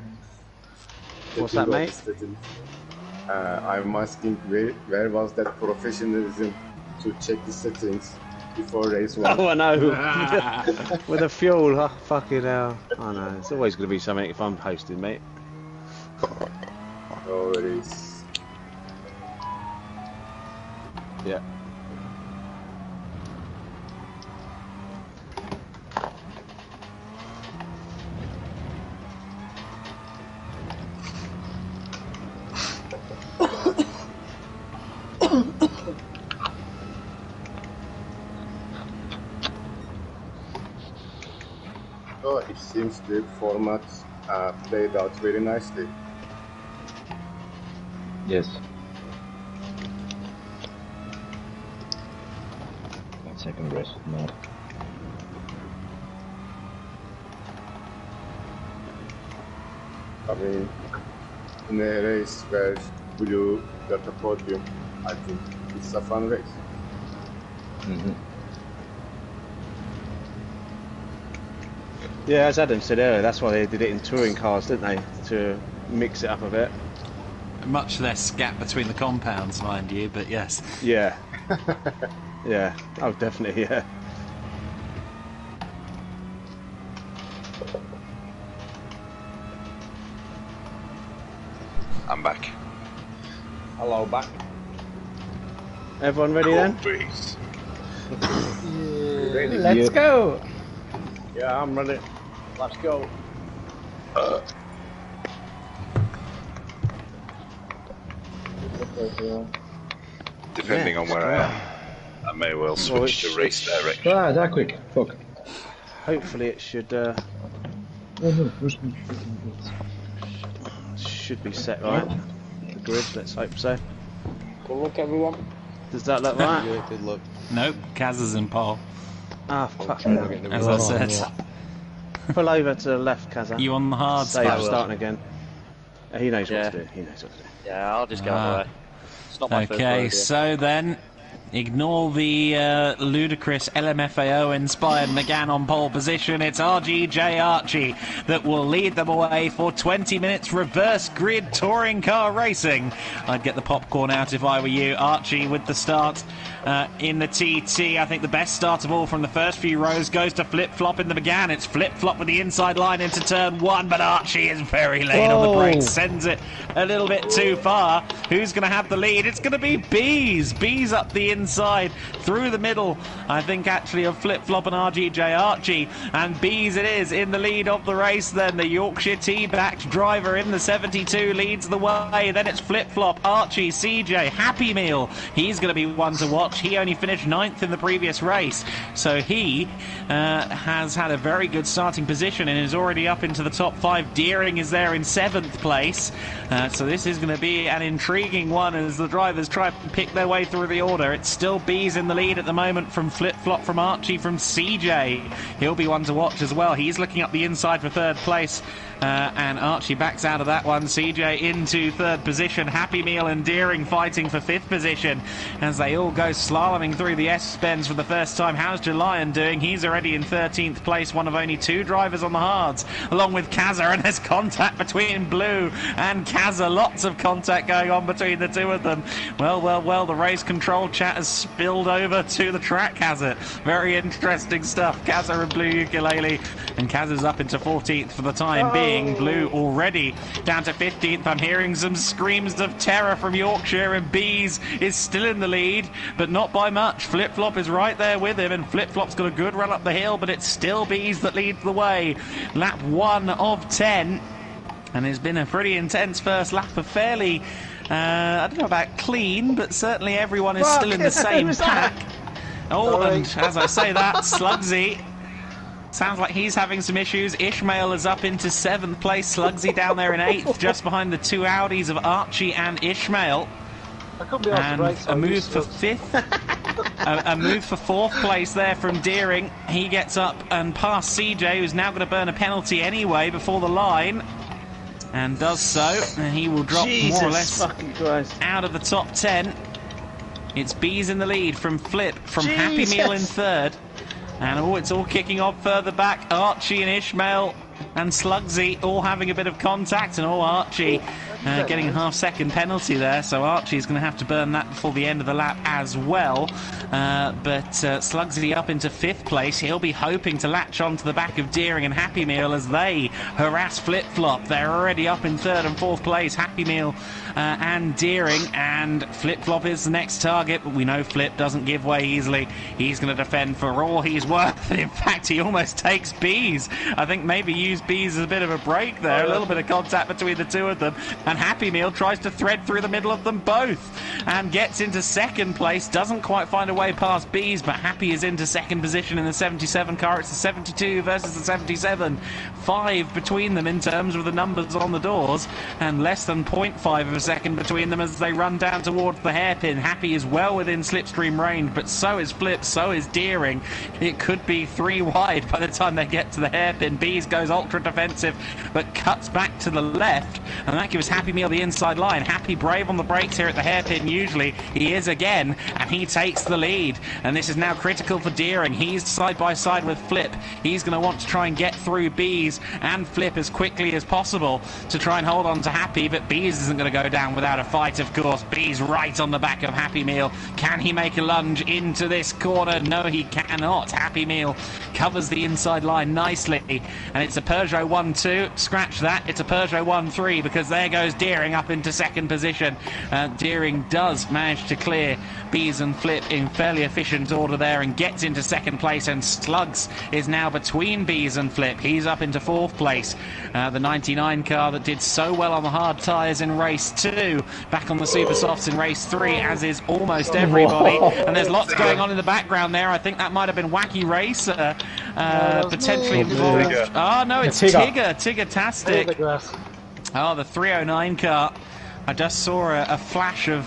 What's that, mate? I'm asking where was that professionalism to check the settings before race one? Oh, I know. With the fuel, oh, fucking hell. I know. It's always going to be something if I'm hosting, mate. No worries. Yeah. So it seems the format played out very nicely. Yes. 1 second rest now. I mean, in a race where Blue got a podium, I think it's a fun race. Mm-hmm. Yeah, as Adam said earlier, that's why they did it in touring cars, didn't they? To mix it up a bit. Much less gap between the compounds, mind you, but yes. Yeah. Yeah. Oh, definitely, yeah. I'm back. Hello, back. Everyone ready then? Please. Ready? Let's go! Yeah, I'm ready. Let's go. Depending on where I am, I may well switch to race direction. Ah, that quick. Fuck. Hopefully it should Oh no, where's my should be set right. The grid, let's hope so. Good luck, everyone. Does that look right? Yeah, good luck. Nope, Kaz is in pole. Ah, fuck. As I said. Pull over to the left, Kazza. You on the hard Save spot? starting again. He knows Yeah. what to do. He knows what to do. Yeah, I'll just go away. It's not my first Okay, rodeo. so then, Ignore the ludicrous LMFAO-inspired Megane on pole position. It's RGJ Archie that will lead them away for 20 minutes reverse grid touring car racing. I'd get the popcorn out if I were you. Archie with the start in the TT. I think the best start of all from the first few rows goes to Flip Flop in the Megane. It's Flip Flop with the inside line into turn 1, but Archie is very late on the brakes, sends it a little bit too far. Who's going to have the lead? It's going to be Bees. Bees up the inside, through the middle, I think actually, of Flip Flop and RGJ Archie. And Bees it is in the lead of the race then. The Yorkshire T-backed driver in the 72 leads the way. Then it's Flip Flop, Archie, CJ, Happy Meal. He's going to be one to watch. He only finished 9th in the previous race, so he has had a very good starting position and is already up into the top 5. Deering is there in 7th place, so this is going to be an intriguing one as the drivers try to pick their way through the order. It's still Bees in the lead at the moment from Flip Flop, from Archie, from CJ. He'll be one to watch as well. He's looking up the inside for 3rd place, and Archie backs out of that one. CJ into 3rd position. Happy Meal and Deering fighting for 5th position as they all go slaloming through the S-bends for the first time. How's Jelion doing? He's already in 13th place, one of only 2 drivers on the hards, along with Kazza, and there's contact between Blue and Kazza. Lots of contact going on between the two of them. Well, the race control chat has spilled over to the track, has it? Very interesting stuff. Kazza and Blue Ukulele, and Kazza's up into 14th for the time being. Blue already down to 15th. I'm hearing some screams of terror from Yorkshire, and Bees is still in the lead, but not by much. Flip Flop is right there with him, and Flip Flop's got a good run up the hill, but it's still Bees that leads the way. Lap 1 of 10, and it's been a pretty intense first lap, a fairly I don't know about clean, but certainly everyone is still in the same pack. Oh, and as I say that, Slugsy sounds like he's having some issues. Ishmael is up into 7th place. Slugsy down there in 8th, just behind the 2 Audis of Archie and Ishmael. And a move for 5th. a move for 4th place there from Deering. He gets up and past CJ, who's now going to burn a penalty anyway before the line, and does so. And he will drop more or less out of the top 10. It's Bees in the lead from Flip, from Happy Meal in 3rd. And it's all kicking off further back. Archie and Ishmael and Slugsy all having a bit of contact, and Archie getting a half-second penalty there, so Archie's going to have to burn that before the end of the lap as well. But Slugsy up into 5th place. He'll be hoping to latch on to the back of Deering and Happy Meal as they harass Flip Flop. They're already up in 3rd and 4th place, Happy Meal and Deering, and Flip Flop is the next target, but we know Flip doesn't give way easily. He's going to defend for all he's worth, and in fact he almost takes Bees. I think maybe use Bees as a bit of a break there, a little bit of contact between the two of them, and Happy Meal tries to thread through the middle of them both and gets into 2nd place, doesn't quite find a way past Bees, but Happy is into 2nd position in the 77 car. It's the 72 versus the 77, 5 between them in terms of the numbers on the doors, and less than 0.5 of a second between them as they run down towards the hairpin. Happy is well within slipstream range, but so is Flip, so is Deering. It could be 3 wide by the time they get to the hairpin. Bees goes ultra defensive but cuts back to the left, and that gives Happy Meal the inside line. Happy brave on the brakes here at the hairpin, usually he is again, and he takes the lead, and this is now critical for Deering. He's side by side with Flip. He's going to want to try and get through Bees and Flip as quickly as possible to try and hold on to Happy, but Bees isn't going to go down without a fight, of course. Bees right on the back of Happy Meal. Can he make a lunge into this corner? No, he cannot. Happy Meal covers the inside line nicely, and it's a Peugeot 1-2. Scratch that, it's a Peugeot 1-3, because there goes Deering up into 2nd position. Deering does manage to clear Bees and Flip in fairly efficient order there and gets into 2nd place, and Slugs is now between Bees and Flip. He's up into 4th place. The 99 car that did so well on the hard tyres in race 2, back on the super softs in race 3, as is almost everybody. And there's lots going on in the background there. I think that might have been Wacky Racer potentially involved. Oh no, it's Tigger-tastic. Oh, the 309 car. I just saw a flash of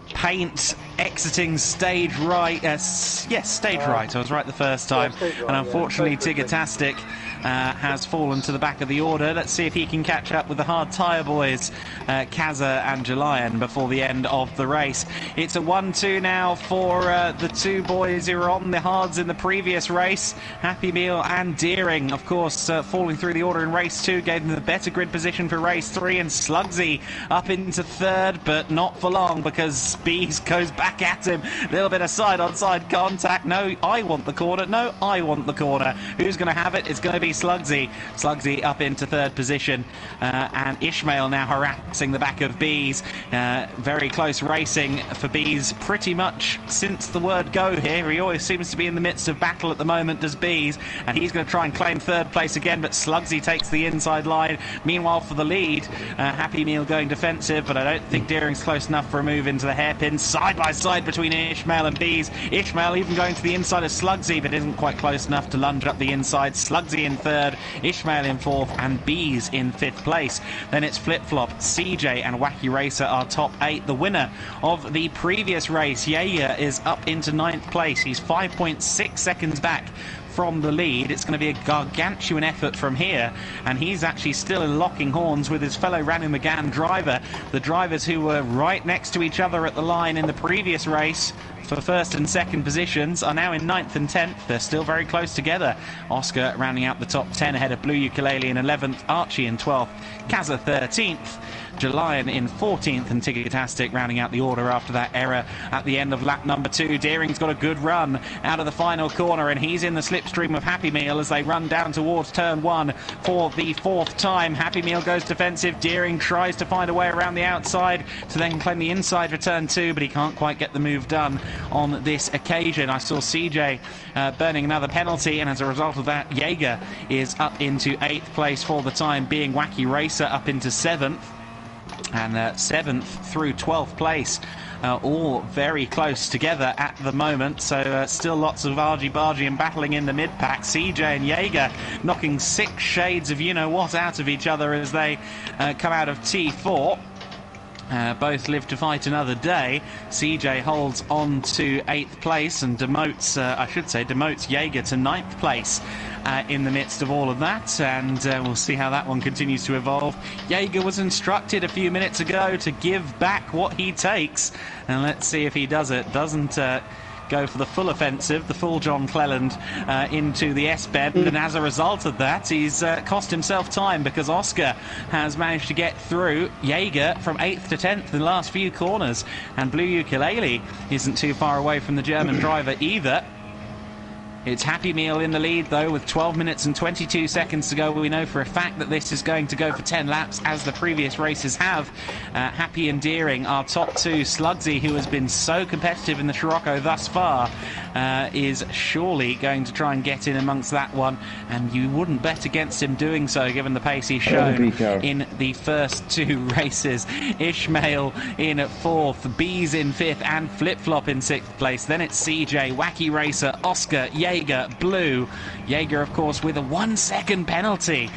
paint exiting stage right. Yes, stage right. I was right the first time. And unfortunately, Tigatastic has fallen to the back of the order. Let's see if he can catch up with the hard tyre boys, Kaza and Julian, before the end of the race. It's a 1-2 now for the two boys who were on the hards in the previous race. Happy Meal and Deering, of course, falling through the order in race 2, gave them the better grid position for race 3, and Slugsy up into third, but not for long because Bees goes back at him. A little bit of side-on-side contact. No, I want the corner. No, I want the corner. Who's going to have it? It's going to be Slugsy. Slugsy up into third position, and Ishmael now harassing the back of Bees. Very close racing for Bees pretty much since the word go here. He always seems to be in the midst of battle at the moment, does Bees, and he's going to try and claim third place again, but Slugsy takes the inside line. Meanwhile, for the lead, Happy Meal going defensive, but I don't think Deering's close enough for a move into the hairpin. Side by side between Ishmael and Bees. Ishmael even going to the inside of Slugsy, but isn't quite close enough to lunge up the inside. Slugsy in third, Ishmael in fourth, and Bees in fifth place. Then it's flip-flop. CJ and Wacky Racer are top 8. The winner of the previous race, Jaeger, is up into ninth place. He's 5.6 seconds back from the lead. It's going to be a gargantuan effort from here, and he's actually still locking horns with his fellow Ranu Megane driver. The drivers who were right next to each other at the line in the previous race for first and second positions are now in 9th and 10th. They're still very close together. Oscar rounding out the top 10 ahead of Blue Ukulele in 11th, Archie in 12th, Kaza 13th, Julian in 14th, and Tigatastic rounding out the order after that error at the end of lap number 2. Deering's got a good run out of the final corner, and he's in the slipstream of Happy Meal as they run down towards turn 1 for the 4th time. Happy Meal goes defensive. Deering tries to find a way around the outside to then claim the inside for turn 2, but he can't quite get the move done on this occasion. I saw CJ burning another penalty, and as a result of that, Jaeger is up into 8th place for the time being. Wacky Racer up into 7th, and 7th through 12th place. All very close together at the moment, so still lots of argy-bargy and battling in the mid-pack. CJ and Jaeger knocking 6 shades of you-know-what out of each other as they come out of T4. Both live to fight another day. CJ holds on to 8th place and demotes, demotes Jaeger to 9th place in the midst of all of that, and we'll see how that one continues to evolve. Jaeger was instructed a few minutes ago to give back what he takes, and let's see if he does it. Doesn't go for the full offensive, the full John Cleland into the S-bend, and as a result of that, he's cost himself time because Oscar has managed to get through Jaeger from 8th to 10th in the last few corners, and Blue Ukulele isn't too far away from the German driver either. It's Happy Meal in the lead, though, with 12 minutes and 22 seconds to go. We know for a fact that this is going to go for 10 laps, as the previous races have. Happy and Deering are top 2. Slugsy, who has been so competitive in the Scirocco thus far, is surely going to try and get in amongst that one, and you wouldn't bet against him doing so, given the pace he's shown in the first 2 races. Ishmael in 4th, Bees in 5th, and Flip-Flop in 6th place. Then it's CJ, Wacky Racer, Oscar, Jaeger, Blue. Jaeger, of course, with a 1-second penalty.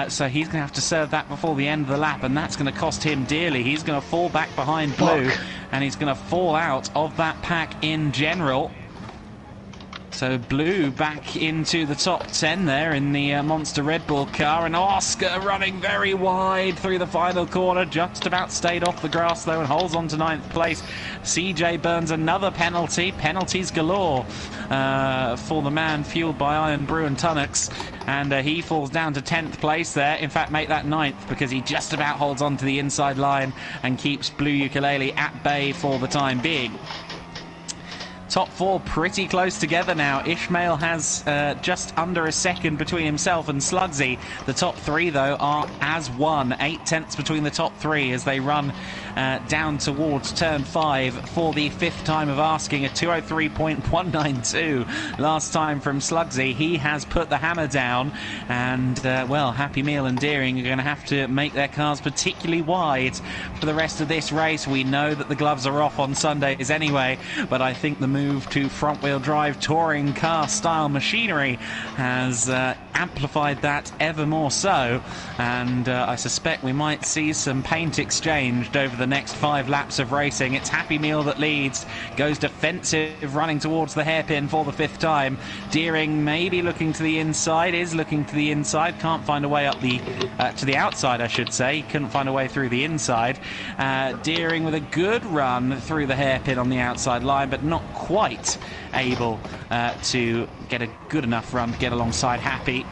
So he's going to have to serve that before the end of the lap, and that's going to cost him dearly. He's going to fall back behind Blue, and he's going to fall out of that pack in general. So Blue back into the top 10 there in the Monster Red Bull car, and Oscar running very wide through the final corner, just about stayed off the grass though and holds on to 9th place. CJ burns another penalty, penalties galore for the man fueled by Iron Brew and Tunnocks, and he falls down to 10th place there. In fact, make that 9th because he just about holds on to the inside line and keeps Blue Ukulele at bay for the time being. Top 4 pretty close together now. Ishmael has just under a second between himself and Slugsy. The top 3, though, are as one. 8 tenths between the top 3 as they run down towards turn 5 for the 5th time of asking. A 203.192 last time from Slugsy. He has put the hammer down, and, well, Happy Meal and Deering are going to have to make their cars particularly wide for the rest of this race. We know that the gloves are off on Sundays anyway, but I think the move to front-wheel drive touring car style machinery has amplified that ever more so, and I suspect we might see some paint exchanged over the next 5 laps of racing. It's Happy Meal that leads, goes defensive, running towards the hairpin for the 5th time. Deering maybe looking to the inside, is looking to the inside, can't find a way up the to the outside, I should say. Couldn't find a way through the inside. Deering with a good run through the hairpin on the outside line, but not quite able to get a good enough run to get alongside Happy.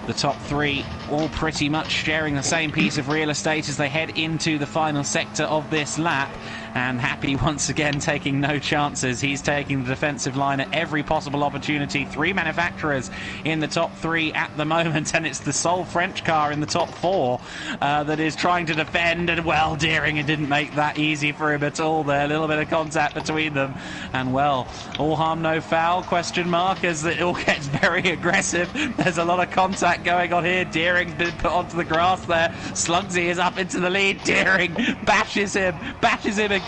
The top 3 all pretty much sharing the same piece of real estate as they head into the final sector of this lap. And Happy once again taking no chances. He's taking the defensive line at every possible opportunity. 3 manufacturers in the top 3 at the moment, and it's the sole French car in the top 4 that is trying to defend. And well, Deering, it didn't make that easy for him at all there. A little bit of contact between them, and well, all harm no foul, question mark, as it all gets very aggressive. There's a lot of contact going on here. Deering's been put onto the grass there. Slugsy is up into the lead. Deering bashes him again.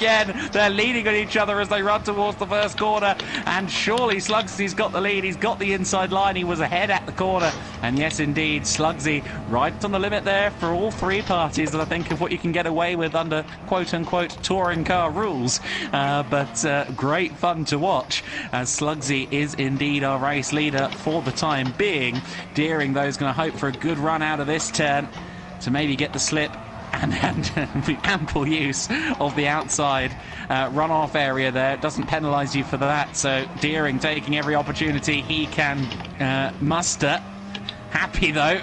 They're leading on each other as they run towards the first corner, and surely Slugsy's got the lead. He's got the inside line. He was ahead at the corner, and yes indeed, Slugsy right on the limit there for all 3 parties, that I think of what you can get away with under quote-unquote touring car rules, but great fun to watch, as Slugsy is indeed our race leader for the time being. Deering though is going to hope for a good run out of this turn to maybe get the slip and ample use of the outside runoff area there. It doesn't penalise you for that, so Deering taking every opportunity he can muster. Happy though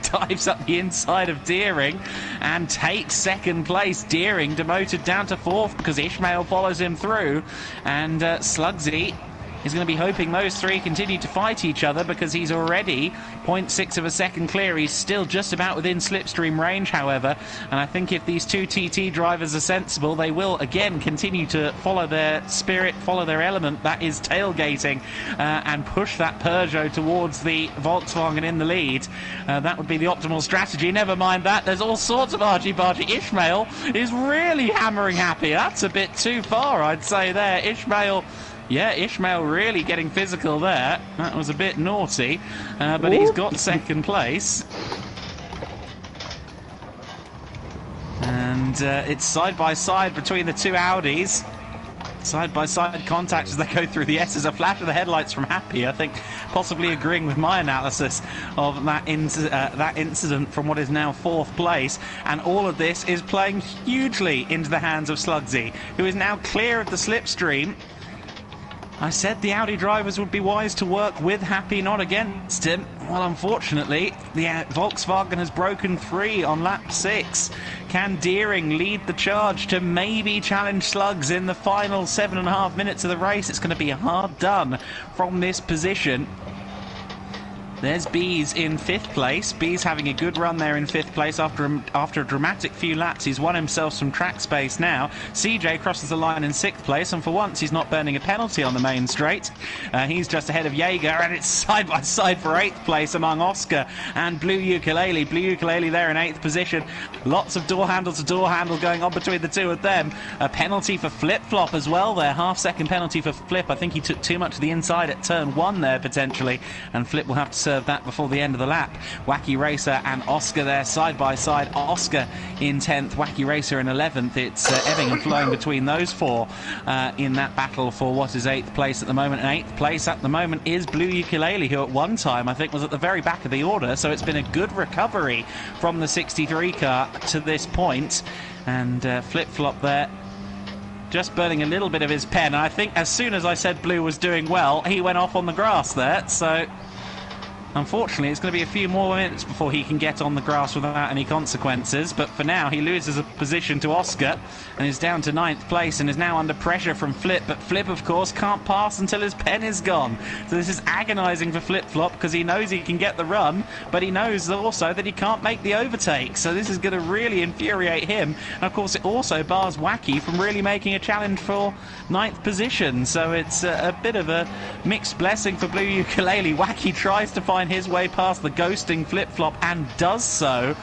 dives up the inside of Deering and takes 2nd place. Deering demoted down to 4th because Ishmael follows him through, and Slugsy is going to be hoping those 3 continue to fight each other, because he's already 0.6 of a second clear. He's still just about within slipstream range, however, and I think if these 2 TT drivers are sensible, they will again continue to follow their spirit, follow their element, that is tailgating, and push that Peugeot towards the Volkswagen in the lead. That would be the optimal strategy. Never mind that, there's all sorts of argy-bargy. Ishmael is really hammering Happy. That's a bit too far, I'd say there. Ishmael really getting physical there. That was a bit naughty, but he's got 2nd place. And it's side-by-side between the 2 Audis. Side-by-side contact as they go through the S's. A flash of the headlights from Happy, I think, possibly agreeing with my analysis of that incident from what is now 4th place. And all of this is playing hugely into the hands of Slugsy, who is now clear of the slipstream. I said the Audi drivers would be wise to work with Happy, not against him. Well, unfortunately, the Volkswagen has broken 3 on lap 6. Can Deering lead the charge to maybe challenge Slugs in the final 7.5 minutes of the race? It's going to be hard done from this position. There's Bees in 5th place. Bees having a good run there in 5th place after a dramatic few laps. He's won himself some track space now. CJ crosses the line in 6th place, and for once he's not burning a penalty on the main straight. He's just ahead of Jaeger, and it's side by side for 8th place among Oscar and Blue Ukulele. Blue Ukulele there in 8th position. Lots of door handle to door handle going on between the 2 of them. A penalty for Flip Flop as well there. Half-second penalty for Flip. I think he took too much to the inside at turn 1 there potentially, and Flip will have to serve that before the end of the lap. Wacky Racer and Oscar there side by side. Oscar in 10th, Wacky Racer in 11th. It's ebbing and flowing between those 4 in that battle for what is 8th place at the moment. And 8th place at the moment is Blue Ukulele, who at one time I think was at the very back of the order, so it's been a good recovery from the 63 car to this point. And Flip Flop there just burning a little bit of his pen, and I think as soon as I said Blue was doing well, he went off on the grass there, so unfortunately, it's going to be a few more minutes before he can get on the grass without any consequences. But for now, he loses a position to Oscar and is down to 9th place and is now under pressure from Flip. But Flip, of course, can't pass until his pen is gone. So this is agonising for Flip Flop, because he knows he can get the run, but he knows also that he can't make the overtake. So this is going to really infuriate him. And of course, it also bars Wacky from really making a challenge for 9th position. So it's a bit of a mixed blessing for Blue Ukulele. Wacky tries to find his way past the ghosting Flip Flop and does so.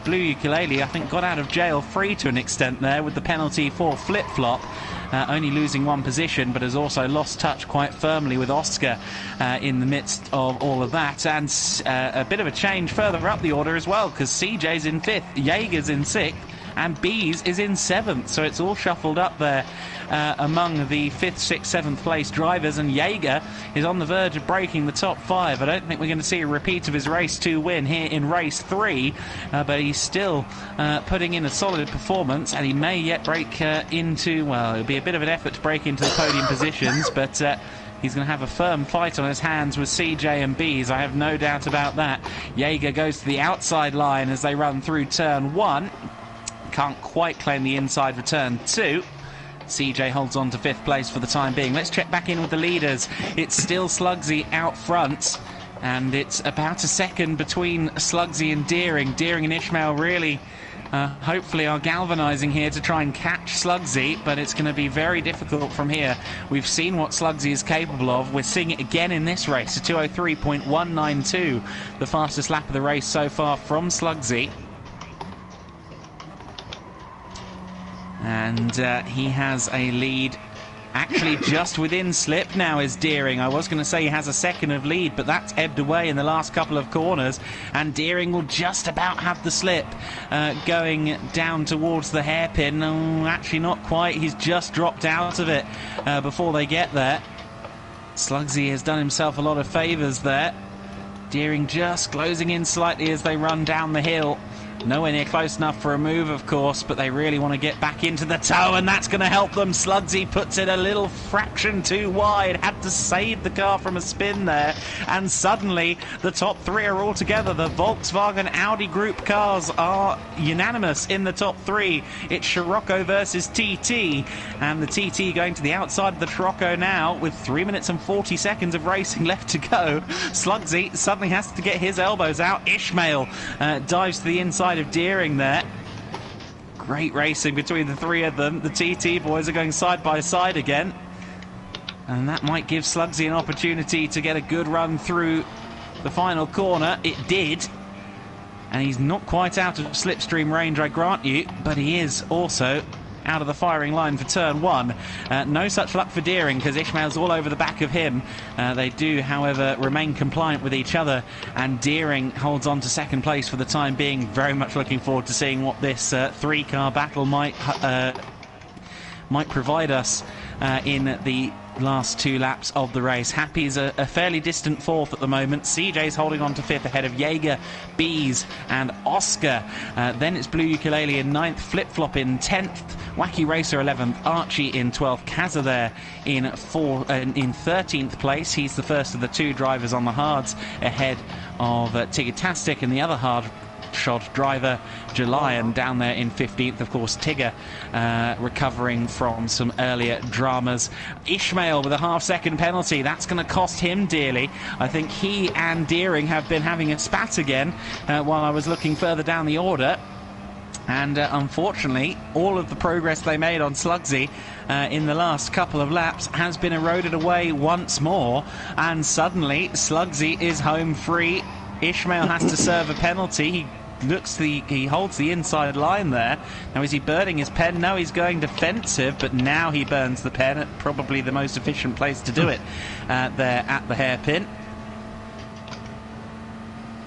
Blue Ukulele, I think, got out of jail free to an extent there with the penalty for Flip Flop, only losing 1 position, but has also lost touch quite firmly with Oscar in the midst of all of that. And a bit of a change further up the order as well, because CJ's in 5th, Jaeger's in 6th, and Bees is in 7th, so it's all shuffled up there among the 5th, 6th, 7th place drivers, and Jaeger is on the verge of breaking the top 5. I don't think we're going to see a repeat of his race 2 win here in race 3, but he's still putting in a solid performance, and he may yet break into, well, it'll be a bit of an effort to break into the podium positions, but he's going to have a firm fight on his hands with CJ and Bees, I have no doubt about that. Jaeger goes to the outside line as they run through turn 1. Can't quite claim the inside for turn 2. CJ holds on to 5th place for the time being. Let's check back in with the leaders. It's still Slugsy out front, and it's about a second between Slugsy and Deering. Deering and Ishmael really hopefully are galvanising here to try and catch Slugsy, but it's going to be very difficult from here. We've seen what Slugsy is capable of. We're seeing it again in this race, a 2:03.192, the fastest lap of the race so far from Slugsy. And he has a lead actually just within slip now is Deering. I was going to say he has a second of lead, but that's ebbed away in the last couple of corners, and Deering will just about have the slip going down towards the hairpin. Oh, actually not quite. He's just dropped out of it before they get there. Slugsy has done himself a lot of favours there. Deering just closing in slightly as they run down the hill. Nowhere near close enough for a move, of course, but they really want to get back into the tow, and that's going to help them. Slugsy puts it a little fraction too wide, had to save the car from a spin there, and suddenly the top 3 are all together. The Volkswagen Audi Group cars are unanimous in the top 3. It's Scirocco versus TT, and the TT going to the outside of the Scirocco now with 3 minutes and 40 seconds of racing left to go. Slugsy suddenly has to get his elbows out. Ishmael dives to the inside of Deering there. Great racing between the 3 of them. The TT boys are going side by side again, and that might give Slugsy an opportunity to get a good run through the final corner. It did, and he's not quite out of slipstream range, I grant you, but he is also out of the firing line for turn 1. No such luck for Deering, because Ishmael's all over the back of him. They do, however, remain compliant with each other, and Deering holds on to 2nd place for the time being. Very much looking forward to seeing what this 3-car battle might provide us in the last 2 laps of the race. Happy's a fairly distant 4th at the moment. CJ's holding on to 5th ahead of Jaeger, Bees and Oscar. Then it's Blue Ukulele in 9th, Flip Flop in 10th, Wacky Racer 11th, Archie in 12th, Kazza there in 13th place. He's the first of the 2 drivers on the hards, ahead of Tiggertastic and the other hard shod driver, Jalion, down there in 15th. Of course, Tigger recovering from some earlier dramas. Ishmael with a half-second penalty. That's going to cost him dearly. I think he and Deering have been having a spat again while I was looking further down the order. And unfortunately, all of the progress they made on Slugsy in the last couple of laps has been eroded away once more. And suddenly, Slugsy is home free. Ishmael has to serve a penalty. He holds the inside line there. Now, is he burning his pen? No, he's going defensive, but now he burns the pen at probably the most efficient place to do it there at the hairpin.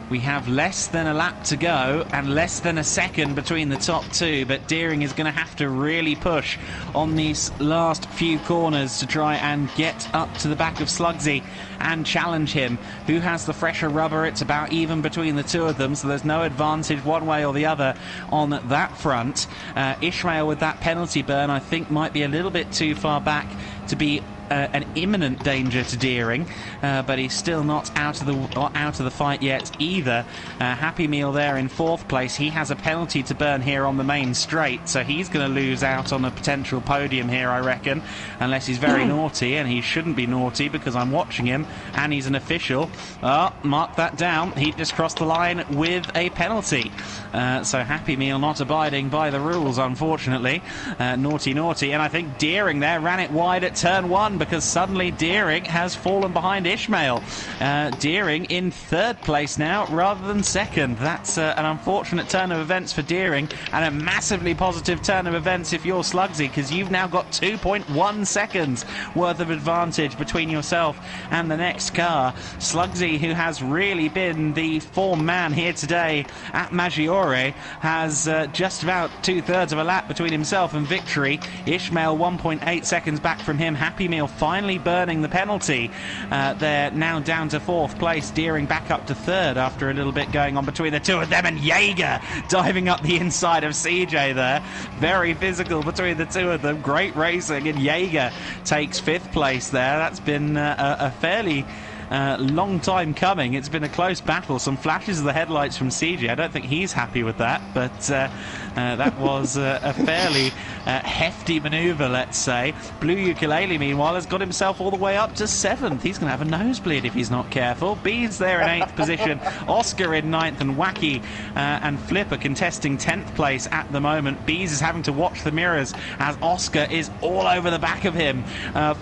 We have less than a lap to go and less than a second between the top 2, but Deering is going to have to really push on these last few corners to try and get up to the back of Slugsy and challenge him. Who has the fresher rubber? It's about even between the 2 of them, so there's no advantage one way or the other on that front. Ishmael with that penalty burn, I think, might be a little bit too far back to be an imminent danger to Deering, but he's still not out of the fight yet either. Happy Meal there in 4th place. He has a penalty to burn here on the main straight, so he's going to lose out on a potential podium here, I reckon, unless he's very naughty, and he shouldn't be naughty because I'm watching him and he's an official. Mark that down. He just crossed the line with a penalty. So Happy Meal not abiding by the rules, unfortunately. Naughty, and I think Deering there ran it wide at turn 1. again, because suddenly Deering has fallen behind Ishmael. Deering in 3rd place now rather than 2nd. That's an unfortunate turn of events for Deering, and a massively positive turn of events if you're Slugsy, because you've now got 2.1 seconds worth of advantage between yourself and the next car. Slugsy, who has really been the form man here today at Maggiore, has just about 2/3 of a lap between himself and victory. Ishmael 1.8 seconds back from him. Happy Meal finally burning the penalty. They're now down to 4th place. Deering back up to 3rd after a little bit going on between the two of them, and Jaeger diving up the inside of CJ there. Very physical between the two of them. Great racing, and Jaeger takes 5th place there. That's been a fairly long time coming. It's been a close battle. Some flashes of the headlights from CJ. I don't think he's happy with that, but that was a fairly hefty manoeuvre, let's say. Blue Ukulele, meanwhile, has got himself all the way up to 7th. He's going to have a nosebleed if he's not careful. Bees there in 8th position. Oscar in 9th, and Wacky and Flip are contesting 10th place at the moment. Bees is having to watch the mirrors as Oscar is all over the back of him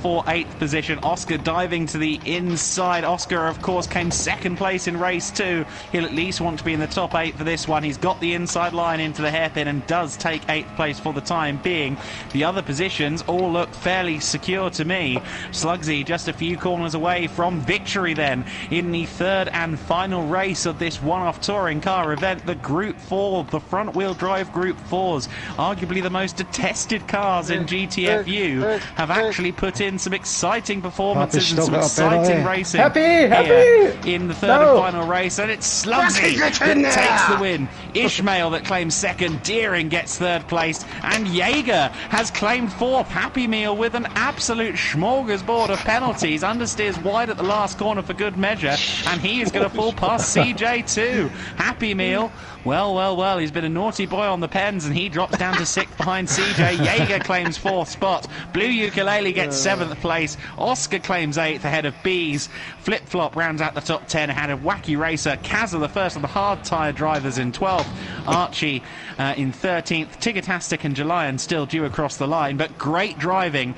for 8th position. Oscar diving to the inside. Oscar, of course, came 2nd place in race 2. He'll at least want to be in the top 8 for this one. He's got the inside line into the hairpin and does take 8th place for the time being. The other positions all look fairly secure to me. Slugsy just a few corners away from victory then in the 3rd and final race of this one-off touring car event, the Group 4, the front-wheel drive Group 4s. Arguably the most detested cars in GTFU have actually put in some exciting performances and some exciting racing. Happy! In the 3rd and final race, and it's Slugsy that takes the win. Ishmael that claims 2nd, Deering gets 3rd place, and Jaeger has claimed 4th. Happy Meal with an absolute smorgasbord of penalties, understeers wide at the last corner for good measure, and he is going to fall past CJ too. Happy Meal, well, he's been a naughty boy on the pens, and he drops down to 6th behind CJ. Jaeger claims 4th spot. Blue Ukulele gets 7th place. Oscar claims 8th ahead of Bees. Flip Flop rounds out the top 10 ahead of Wacky Racer. Kazza, the first of the hard tyre drivers, in 12th. Archie in 13th. Tigatastic and Jalian still due across the line, but great driving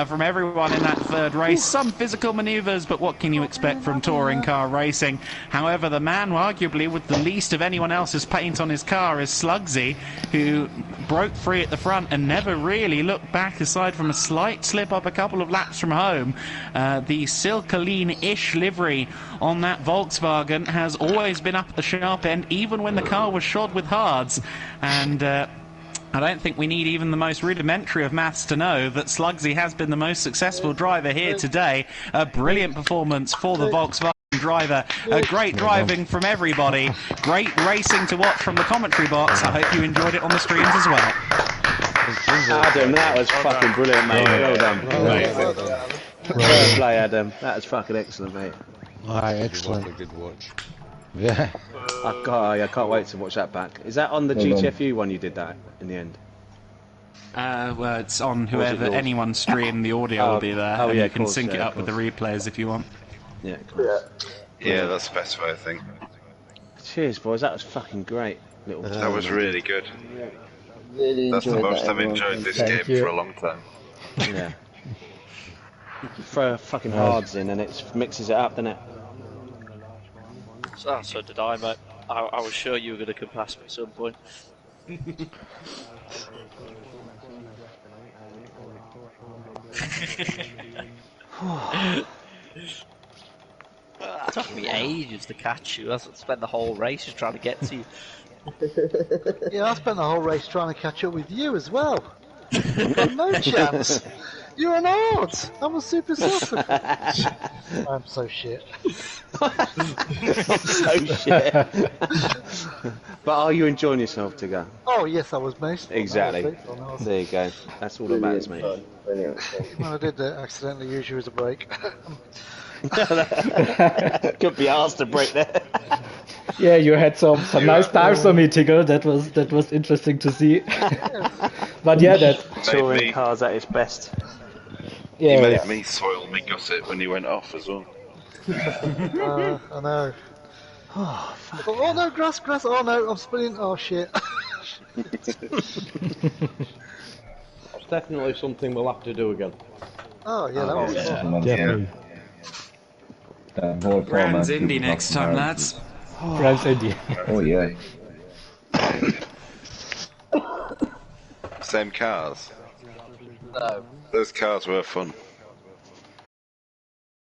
from everyone in that 3rd race. Some physical manoeuvres, but what can you expect from touring car racing? However, the man arguably with the least of anyone else's paint on his car is Slugsy, who broke free at the front and never really looked back aside from a slight slip up a couple of laps from home. The Silkaline-ish livery on that Volkswagen has always been up at the sharp end, even when the car was shod with hards, and I don't think we need even the most rudimentary of maths to know that Slugsy has been the most successful driver here today. A brilliant performance for the Volkswagen driver. Great driving from everybody. Great racing to watch from the commentary box. I hope you enjoyed it on the streams as well. Adam, that was fucking brilliant, mate. Well done. Well play, Adam. That was fucking excellent, mate. Alright, excellent. A good watch. Yeah. I can't wait to watch that back. Is that on the GTFU one you did that in the end? Well, it's on whoever, anyone stream, the audio will be there. Oh, and yeah, you can course, sync it yeah, up with the replays if you want. Yeah, cool. Yeah, that's the best way, I think. Cheers, boys. That was fucking great. That was really good. Really That's the enjoyed most that, I've enjoyed this Thank game you. for a long time. Yeah. Throw fucking hards in and it mixes it up, doesn't it? So did I, mate. I was sure you were going to come past me at some point. It took me ages to catch you. I spent the whole race just trying to get to you. Yeah, I spent the whole race trying to catch up with you as well. No chance. You're an odd. I'm a super selfish. I'm so shit. I'm so shit. But are you enjoying yourself, Tigger? Oh yes, I was most. Exactly. There you go. That's all that matters, mate. Brilliant. Well, I did accidentally use you as a break. Could be asked to break there. Yeah, you had some nice dives on me, Tigger. That was interesting to see. But yeah, that touring cars at its best. Yeah, He made me soil me gusset when he went off as well. I know. Oh no, grass! Oh no, I'm spinning. Oh shit. It's definitely something we'll have to do again. Oh, yeah, that was fun. Definitely. Brands Indy next time, lads. Brands Indy. Oh, yeah. Same cars. No. Those cars were fun.